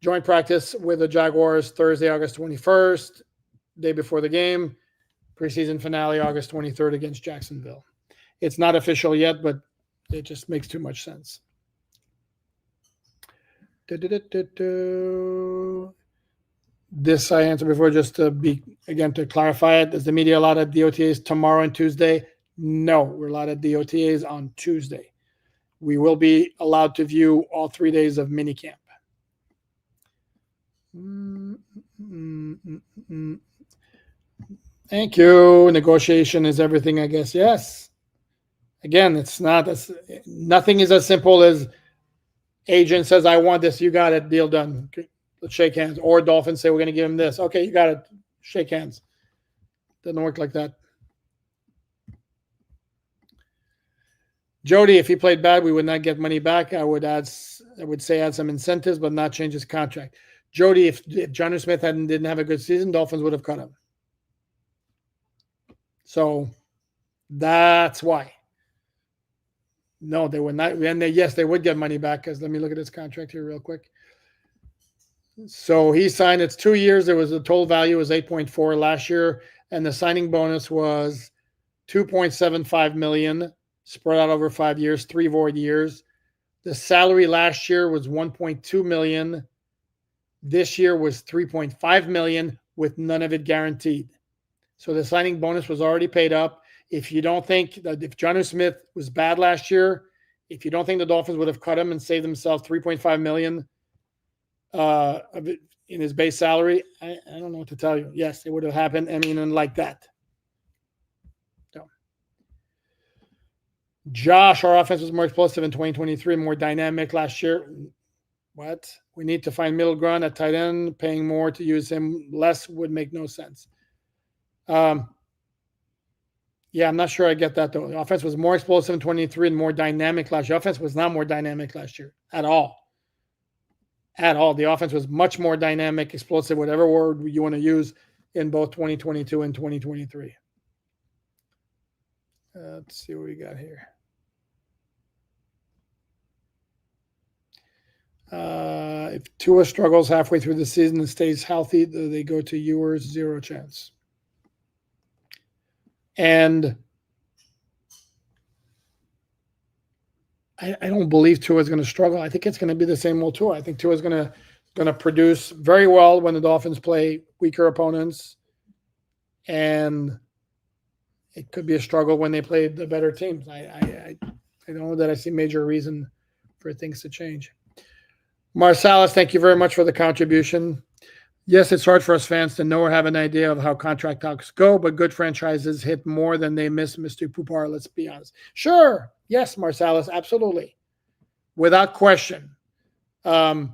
joint practice with the Jaguars Thursday, August 21st, day before the game, preseason finale August 23rd against Jacksonville. It's not official yet, but it just makes too much sense. This I answered before, just to clarify it. Is the media allowed at DOTAs tomorrow and Tuesday? No, we're allowed at DOTAs on Tuesday. We will be allowed to view all 3 days of minicamp. Thank you. Negotiation is everything, I guess. Yes. Again, it's not nothing is as simple as agent says, I want this, you got it, deal done. Let's shake hands. Or Dolphins say, we're going to give him this. Okay, you got it. Shake hands. Doesn't work like that. Jody, if he played bad, we would not get money back. I would say add some incentives, but not change his contract. Jody, if Jonnu Smith didn't have a good season, Dolphins would have cut him. So that's why. No, they would not. And yes, they would get money back, because let me look at his contract here real quick. So he signed, it's 2 years. There was a total value was 8.4 last year, and the signing bonus was $2.75 million spread out over 5 years, 3 void years. The salary last year was $1.2 million. This year was $3.5 million with none of it guaranteed. So the signing bonus was already paid up. If you don't think that if Jonnu Smith was bad last year, if you don't think the Dolphins would have cut him and saved themselves $3.5 million in his base salary, I don't know what to tell you. Yes, it would have happened. I mean, and like that. So, Josh, our offense was more explosive in 2023, more dynamic last year. What? We need to find middle ground at tight end. Paying more to use him less would make no sense. Yeah, I'm not sure I get that, though. The offense was more explosive in 23 and more dynamic last year. The offense was not more dynamic last year at all. At all. The offense was much more dynamic, explosive, whatever word you want to use, in both 2022 and 2023. Let's see what we got here. If Tua struggles halfway through the season and stays healthy, they go to Ewers, 0 chance. And I don't believe Tua is going to struggle. I think it's going to be the same old Tua. I think Tua is going to produce very well when the Dolphins play weaker opponents, and it could be a struggle when they play the better teams. I don't know that I see major reason for things to change. Marsalis, thank you very much for the contribution. Yes, it's hard for us fans to know or have an idea of how contract talks go, but good franchises hit more than they miss, Mr. Pupar, let's be honest. Sure. Yes, Marsalis, absolutely. Without question. And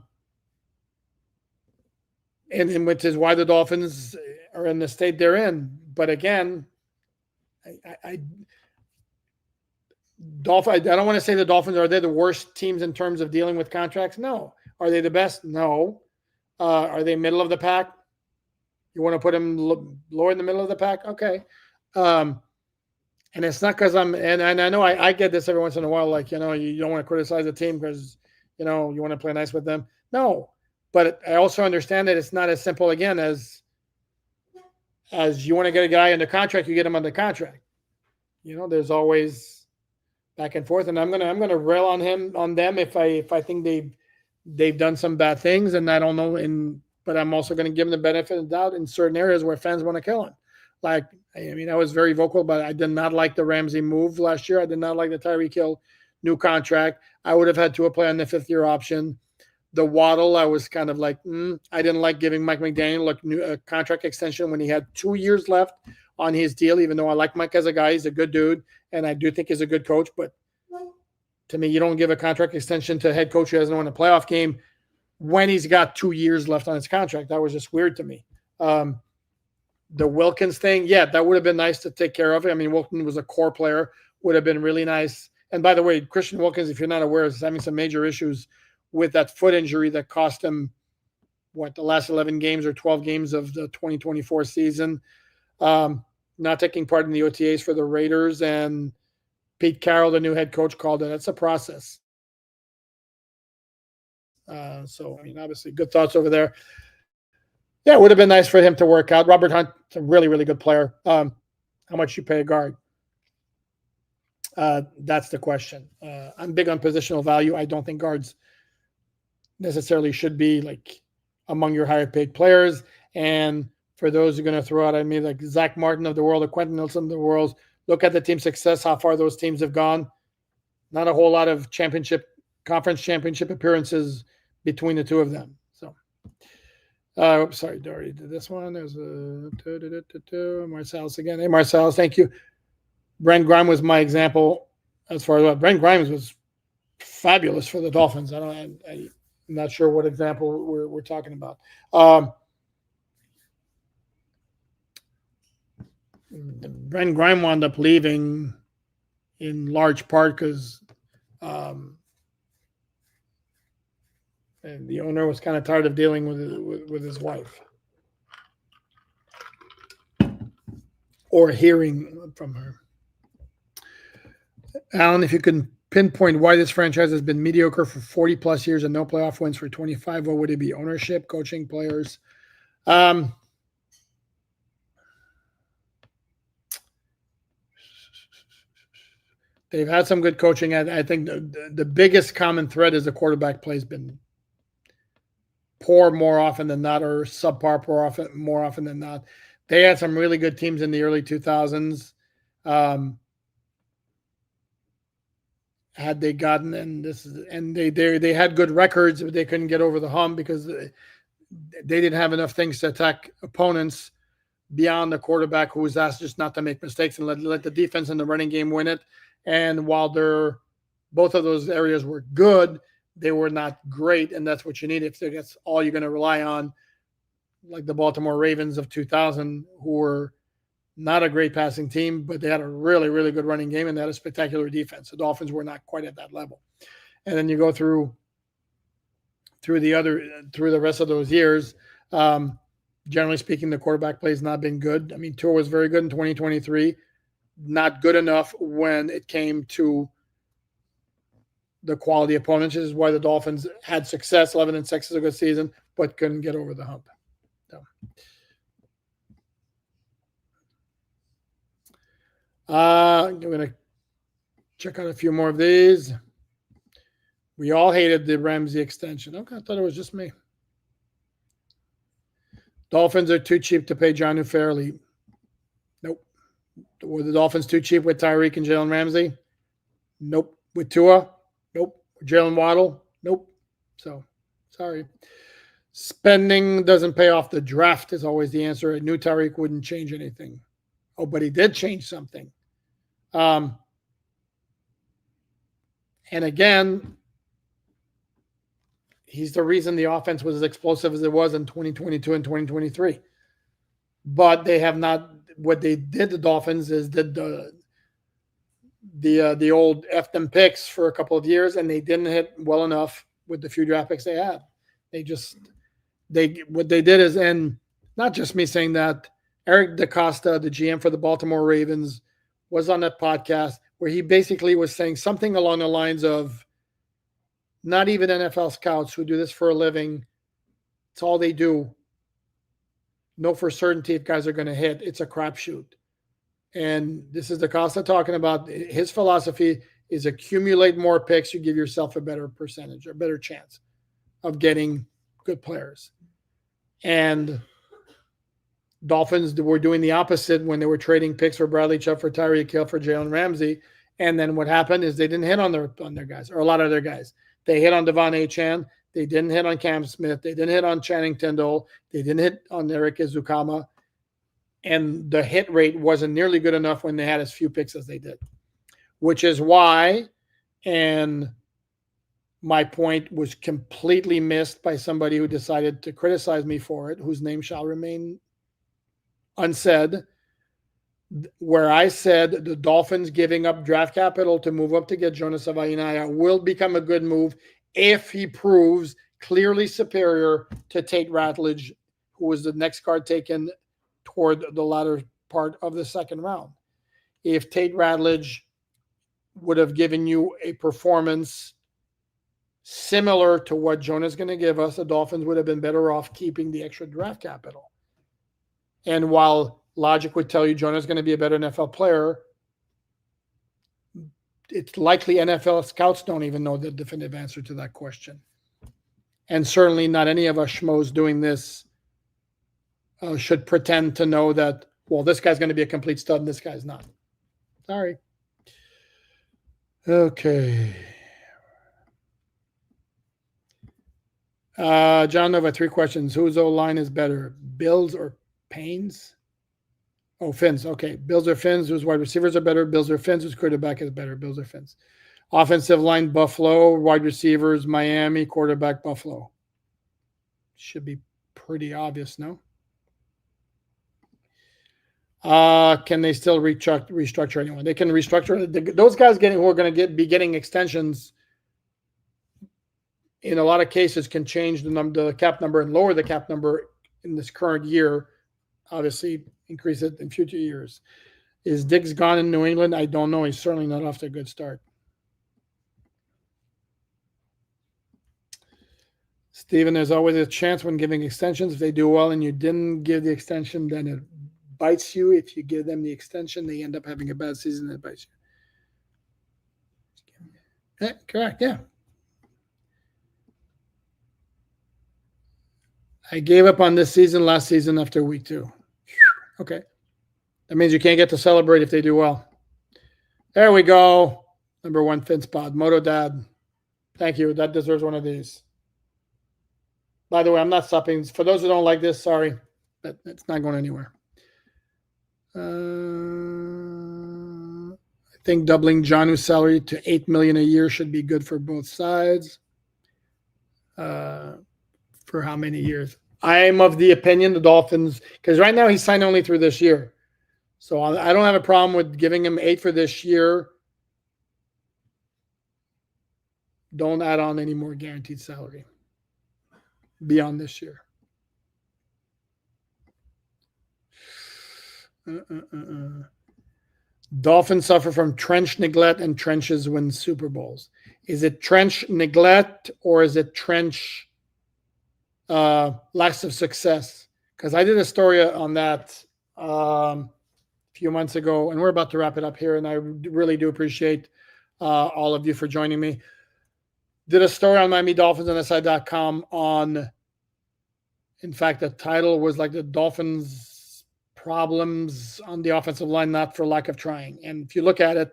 which is why the Dolphins are in the state they're in. But again, I don't want to say the Dolphins are they the worst teams in terms of dealing with contracts. No. Are they the best? No. Are they middle of the pack? You want to put them lower in the middle of the pack? Okay. And it's not because and I know I get this every once in a while, like, you don't want to criticize the team because, you want to play nice with them. No. But I also understand that it's not as simple, again, as you want to get a guy under contract, you get him under contract. There's always back and forth, and I'm gonna rail on them if I think they've done some bad things, and I don't know. But I'm also going to give them the benefit of the doubt in certain areas where fans want to kill him. Like, I was very vocal, but I did not like the Ramsey move last year. I did not like the Tyreek Hill new contract. I would have had to play on the 5th-year option. The Waddle, I was kind of like, I didn't like giving Mike McDaniel a contract extension when he had 2 years left on his deal, even though I like Mike as a guy. He's a good dude, and I do think he's a good coach. But to me, you don't give a contract extension to a head coach who hasn't won a playoff game when he's got 2 years left on his contract. That was just weird to me. The Wilkins thing, yeah, that would have been nice to take care of. Wilkins was a core player, would have been really nice. And by the way, Christian Wilkins, if you're not aware, is having some major issues with that foot injury that cost him, the last 11 games or 12 games of the 2024 season. Not taking part in the OTAs for the Raiders, and Pete Carroll, the new head coach, called it. That's a process. Obviously, good thoughts over there. Yeah, it would have been nice for him to work out. Robert Hunt's a really, really good player. How much you pay a guard? That's the question. I'm big on positional value. I don't think guards necessarily should be like among your higher paid players. And for those who are going to throw out at me like Zach Martin of the world or Quentin Nelson of the world, look at the team success, how far those teams have gone. Not a whole lot of conference championship appearances between the two of them. So, sorry, Dory did this one. There's a Marsalis again. Hey, Marsalis, thank you. Brent Grimes was my example as far as what Brent Grimes was fabulous for the Dolphins. I'm not sure what example we're talking about. Brent Grimes wound up leaving in large part because and the owner was kind of tired of dealing with his wife or hearing from her. Alan, if you can pinpoint why this franchise has been mediocre for 40 plus years and no playoff wins for 25, what would it be? Ownership, coaching, players? They've had some good coaching. I think the biggest common thread is the quarterback play has been poor more often than not, or subpar more often than not. They had some really good teams in the early 2000s. Had they gotten they had good records, but they couldn't get over the hump because they didn't have enough things to attack opponents beyond the quarterback, who was asked just not to make mistakes and let the defense and the running game win it. And while both of those areas were good, they were not great, and that's what you need if that's all you're going to rely on, like the Baltimore Ravens of 2000, who were not a great passing team, but they had a really, really good running game, and they had a spectacular defense. The Dolphins were not quite at that level. And then you go through the rest of those years. Generally speaking, the quarterback play has not been good. Tua was very good in 2023, not good enough when it came to the quality opponents. This is why the Dolphins had success. 11-6 is a good season, but couldn't get over the hump. So. I'm going to check out a few more of these. We all hated the Ramsey extension. Okay, I thought it was just me. Dolphins are too cheap to pay Jonnu fairly. Nope. Were the Dolphins too cheap with Tyreek and Jaylen Ramsey? Nope. With Tua? Nope. With Jalen Waddle? Nope. So, sorry. Spending doesn't pay off the draft is always the answer. I knew Tyreek wouldn't change anything. Oh, but he did change something. And again, he's the reason the offense was as explosive as it was in 2022 and 2023. But they have not. What they did, the Dolphins, is did the old F them picks for a couple of years, and they didn't hit well enough with the few draft picks they had. What they did is, and not just me saying that, Eric DaCosta, the GM for the Baltimore Ravens, was on that podcast where he basically was saying something along the lines of, not even NFL scouts who do this for a living, it's all they do, know for certainty if guys are going to hit. It's a crapshoot. And this is DaCosta talking about his philosophy is accumulate more picks. You give yourself a better percentage or better chance of getting good players. And Dolphins were doing the opposite when they were trading picks for Bradley Chubb, for Tyreek Hill, for Jaylen Ramsey. And then what happened is they didn't hit on their guys, or a lot of their guys. They hit on Devon Achane. They didn't hit on Cam Smith. They didn't hit on Channing Tindall. They didn't hit on Eric Ezukama. And the hit rate wasn't nearly good enough when they had as few picks as they did, which is why, and my point was completely missed by somebody who decided to criticize me for it, whose name shall remain unsaid, where I said the Dolphins giving up draft capital to move up to get Jonas Avainaya will become a good move if he proves clearly superior to Tate Ratledge, who was the next card taken toward the latter part of the second round. If Tate Ratledge would have given you a performance similar to what Jonah's going to give us, the Dolphins would have been better off keeping the extra draft capital. And while logic would tell you Jonah's going to be a better NFL player, it's likely NFL scouts don't even know the definitive answer to that question. And certainly not any of us schmoes doing this should pretend to know that, well, this guy's going to be a complete stud and this guy's not. Sorry. Okay. John, I have 3 questions. Whose O-line is better, Bills or Paynes? Oh, Fins. Okay. Bills or Fins? Whose wide receivers are better? Bills or Fins? Whose quarterback is better? Bills or Fins? Offensive line, Buffalo. Wide receivers, Miami. Quarterback, Buffalo. Should be pretty obvious, no? Can they still restructure anyone? They can restructure. Those guys who are going to be getting extensions, in a lot of cases, can change the cap number and lower the cap number in this current year. Obviously, increase it in future years. Is Diggs gone in New England? I don't know. He's certainly not off to a good start. Steven, there's always a chance when giving extensions. If they do well and you didn't give the extension, then it bites you. If you give them the extension, they end up having a bad season that bites you. Yeah, correct, yeah. I gave up on this season last season after week 2. Okay. That means you can't get to celebrate if they do well. There we go. Number 1 FinSpot. Moto Dad. Thank you. That deserves one of these. By the way, I'm not stopping. For those who don't like this, sorry. But it's not going anywhere. I think doubling Jonnu's salary to $8 million a year should be good for both sides. For how many years? I'm of the opinion the Dolphins, because right now he's signed only through this year. So I don't have a problem with giving him 8 for this year. Don't add on any more guaranteed salary beyond this year. Dolphins suffer from trench neglect and trenches win Super Bowls. Is it trench neglect or is it trench lack of success? Because I did a story on that a few months ago, and we're about to wrap it up here, and I really do appreciate all of you for joining me. Did a story on MiamiDolphinsOnSide.com on, in fact, the title was like the Dolphins problems on the offensive line, not for lack of trying. And if you look at it,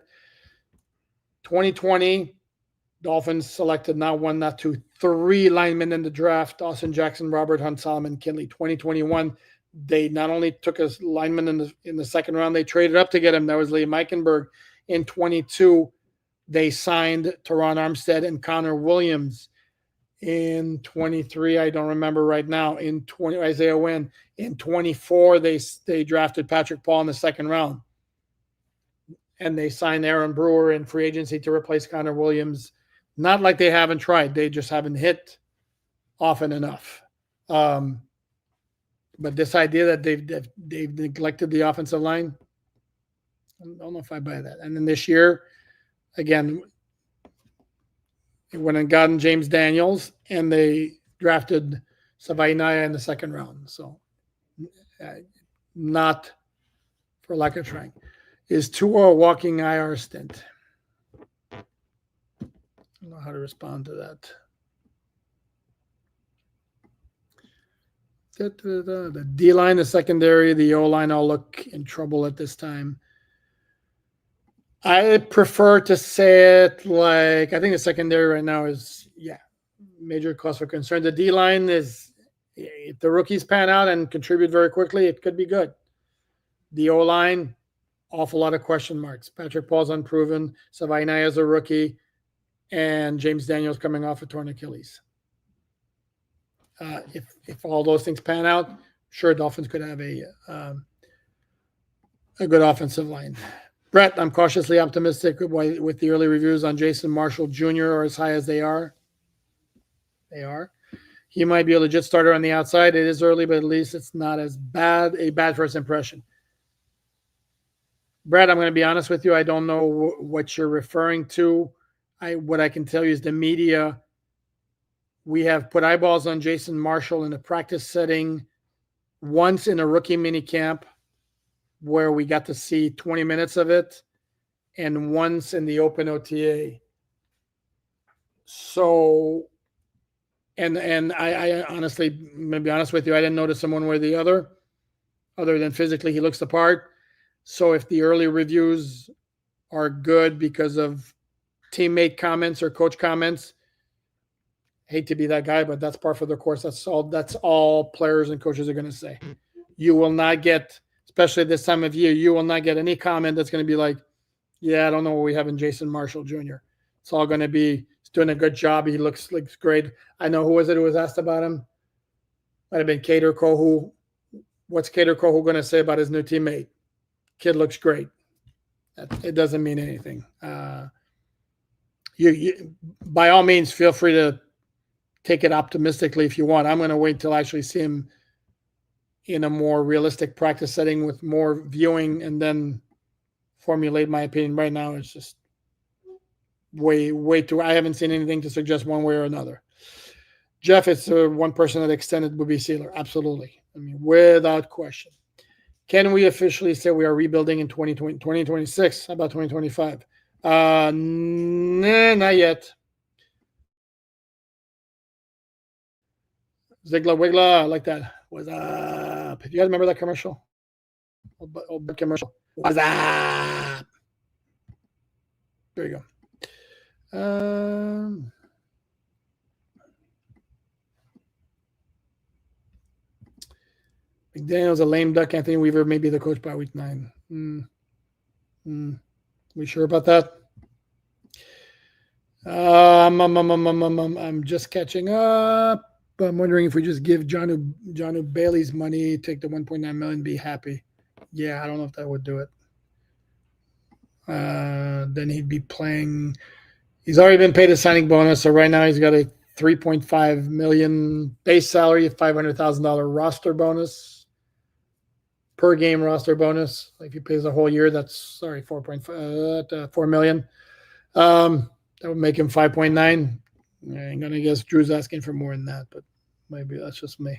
2020, Dolphins selected not one, not two, three linemen in the draft: Austin Jackson, Robert Hunt, Solomon Kinley. 2021, they not only took a lineman in the second round, they traded up to get him. That was Lee Meikenberg. In 22, they signed Terron Armstead and Connor Williams. In 23, I don't remember right now. In 20, Isaiah Wynn. In 24, they drafted Patrick Paul in the second round. And they signed Aaron Brewer in free agency to replace Connor Williams. Not like they haven't tried. They just haven't hit often enough. But this idea that they've neglected the offensive line, I don't know if I buy that. And then this year, again, it went and gotten James Daniels, and they drafted Savainaya in the second round. So not for lack of trying. Is Tua a walking IR stint? I don't know how to respond to that. The D-line, the secondary, the O-line all look in trouble at this time. I prefer to say it like, I think the secondary right now is, major cause for concern. The D-line is, if the rookies pan out and contribute very quickly, it could be good. The O-line, awful lot of question marks. Patrick Paul's unproven. Savainaya is a rookie. And James Daniels coming off a torn Achilles. If all those things pan out, sure, Dolphins could have a good offensive line. Brett, I'm cautiously optimistic with the early reviews on Jason Marshall Jr. are as high as they are. They are. He might be a legit starter on the outside. It is early, but at least it's not as bad a bad first impression. Brett, I'm going to be honest with you. I don't know what you're referring to. What I can tell you is the media, we have put eyeballs on Jason Marshall in a practice setting once in a rookie mini camp where we got to see 20 minutes of it, and once in the open OTA. So, and I honestly, I'm going to be honest with you, I didn't notice him one way or the other than physically he looks the part. So if the early reviews are good because of teammate comments or coach comments, hate to be that guy, but that's par for the course. That's all players and coaches are going to say. You will not get, especially this time of year, you will not get any comment that's going to be like, yeah, I don't know what we have in Jason Marshall Jr. It's all going to be, he's doing a good job. He looks great. I know, who was it who was asked about him? Might have been Kader Kohu. What's Kader Kohu going to say about his new teammate? Kid looks great. It doesn't mean anything. You by all means, feel free to take it optimistically if you want. I'm going to wait till I actually see him in a more realistic practice setting with more viewing and then formulate my opinion. Right now, it's just way too. I haven't seen anything to suggest one way or another. Jeff, it's one person that extended would be Sealer. Absolutely. I mean, without question. Can we officially say we are rebuilding in 2026? How about 2025? Nah, not yet. Ziggler Wiggler, I like that. What's up? Do you guys remember that commercial? Old commercial. What's up? There you go. McDaniel's a lame duck. Anthony Weaver may be the coach by week 9. We sure about that? I'm just catching up. I'm wondering if we just give Jonnu Bailey's money, take the $1.9 million, be happy. Yeah, I don't know if that would do it. Then he'd be playing. He's already been paid a signing bonus, so right now he's got a $3.5 million base salary, a $500,000 roster bonus. Per game roster bonus. If he pays the whole year, that's $4 million. That would make him 5.9. I'm gonna guess Drew's asking for more than that, but maybe that's just me.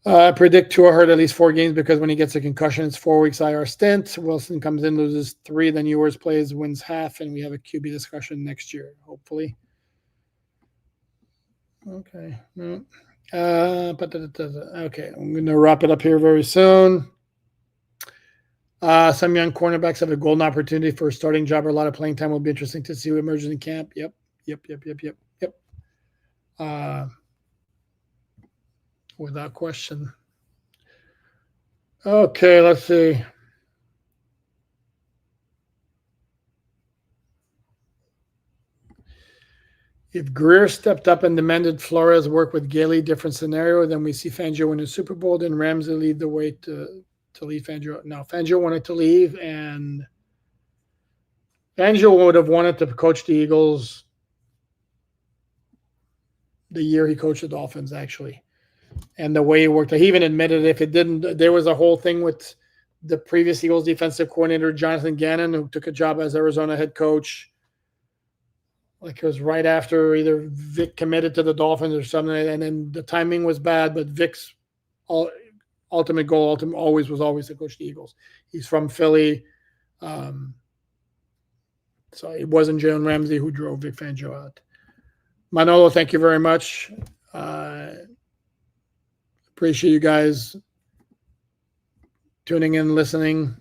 I predict Tua hurt at least 4 games because when he gets a concussion, it's 4 weeks IR stint. Wilson comes in, loses 3, then Ewers plays, wins half, and we have a QB discussion next year, hopefully. Okay. No. Okay, I'm going to wrap it up here very soon. Some young cornerbacks have a golden opportunity for a starting job or a lot of playing time. Will be interesting to see what emerges in camp. Yep. Without question. Okay, let's see. If Greer stepped up and demanded Flores work with Gailey, different scenario, then we see Fangio win a Super Bowl, then Ramsey lead the way to leave Fangio. No, Fangio wanted to leave, and Fangio would have wanted to coach the Eagles the year he coached the Dolphins, actually. And the way it worked, he even admitted if it didn't, there was a whole thing with the previous Eagles defensive coordinator, Jonathan Gannon, who took a job as Arizona head coach. Like it was right after either Vic committed to the Dolphins or something, and then the timing was bad. But Vic's ultimate goal always to coach the Eagles. He's from Philly, so it wasn't Jaylen Ramsey who drove Vic Fangio out. Manolo, thank you very much. Appreciate you guys tuning in, listening.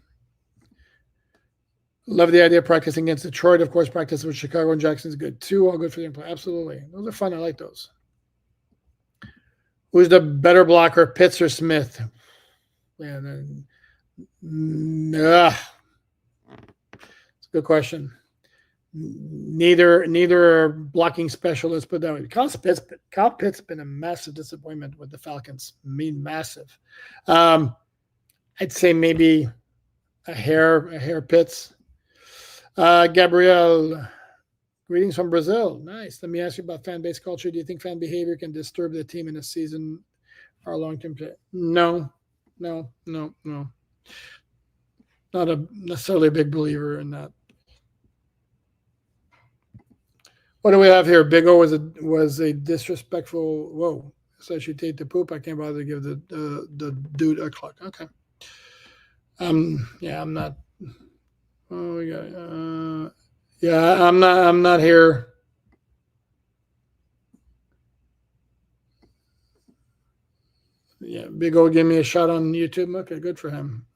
Love the idea of practicing against Detroit. Of course, practice with Chicago and Jackson is good too. All good for the employee. Absolutely. Those are fun. I like those. Who's the better blocker, Pitts or Smith? Man, it's a good question. Neither are blocking specialists, but that way. Kyle Pitts been a massive disappointment with the Falcons. I mean, massive. I'd say maybe a hair Pitts. Gabrielle, greetings from Brazil. Nice. Let me ask you about fan base culture. Do you think fan behavior can disturb the team in a season or long-term play? No. Not necessarily a big believer in that. What do we have here? Big O was a disrespectful. Whoa! Says she take the poop. I can't bother to give the dude a clock. Okay. Yeah, I'm not. Oh yeah. Yeah, I'm not here. Yeah, Big O gave me a shot on YouTube. Okay, good for him.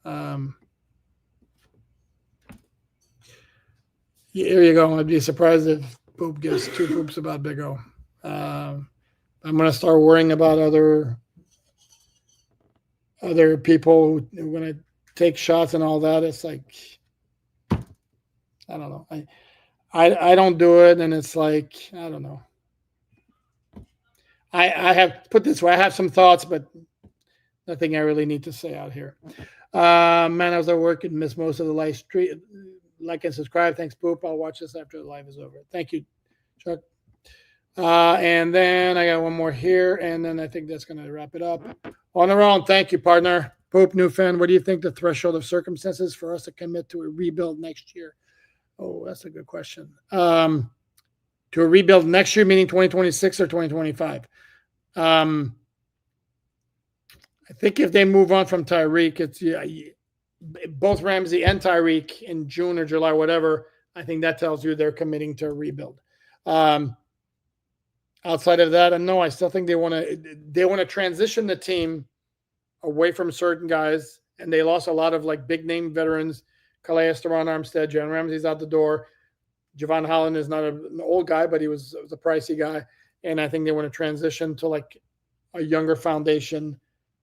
Here you go. I'd be surprised if Poop gives two poops about Big O. I'm going to start worrying about other people who when I take shots and all that. It's like, I don't know. I don't do it, and it's like, I don't know. I have put this way. I have some thoughts, but nothing I really need to say out here. Man, I was at work and missed most of the live stream. Like and subscribe. Thanks, Boop. I'll watch this after the live is over. Thank you, Chuck. And then I got one more here, and then I think that's going to wrap it up. On our own, thank you, partner. Poop, new fan, what do you think the threshold of circumstances for us to commit to a rebuild next year? Oh, that's a good question. To a rebuild next year, meaning 2026 or 2025? I think if they move on from Tyreek, it's both Ramsey and Tyreek in June or July, whatever. I think that tells you they're committing to a rebuild. Outside of that, and no, I still think they want to transition the team away from certain guys, and they lost a lot of like big name veterans. Calais, Terron Armstead, Jaylen Ramsey's out the door. Javon Holland is not an old guy, but he was a pricey guy, and I think they want to transition to like a younger foundation.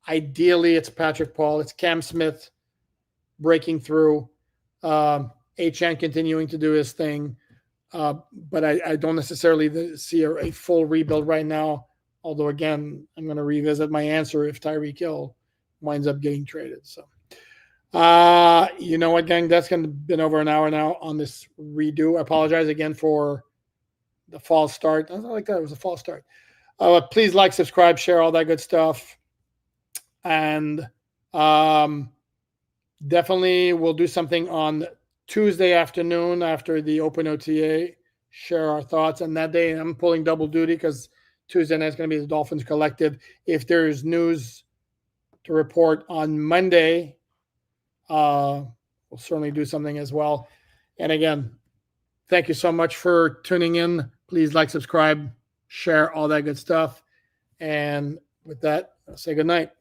Ideally, it's Patrick Paul, it's Cam Smith breaking through, Achane continuing to do his thing. But I don't necessarily see a full rebuild right now. Although, again, I'm going to revisit my answer if Tyreek Hill winds up getting traded. So, you know what, gang? That's going to been over an hour now on this redo. I apologize again for the false start. I like that. It was a false start. Please like, subscribe, share, all that good stuff. And definitely we'll do something on Tuesday afternoon after the open OTA, share our thoughts. And that day I'm pulling double duty because Tuesday night's going to be the Dolphins Collective. If there's news to report on Monday, we'll certainly do something as well. And again, thank you so much for tuning in. Please like, subscribe, share, all that good stuff. And with that, I'll say good night.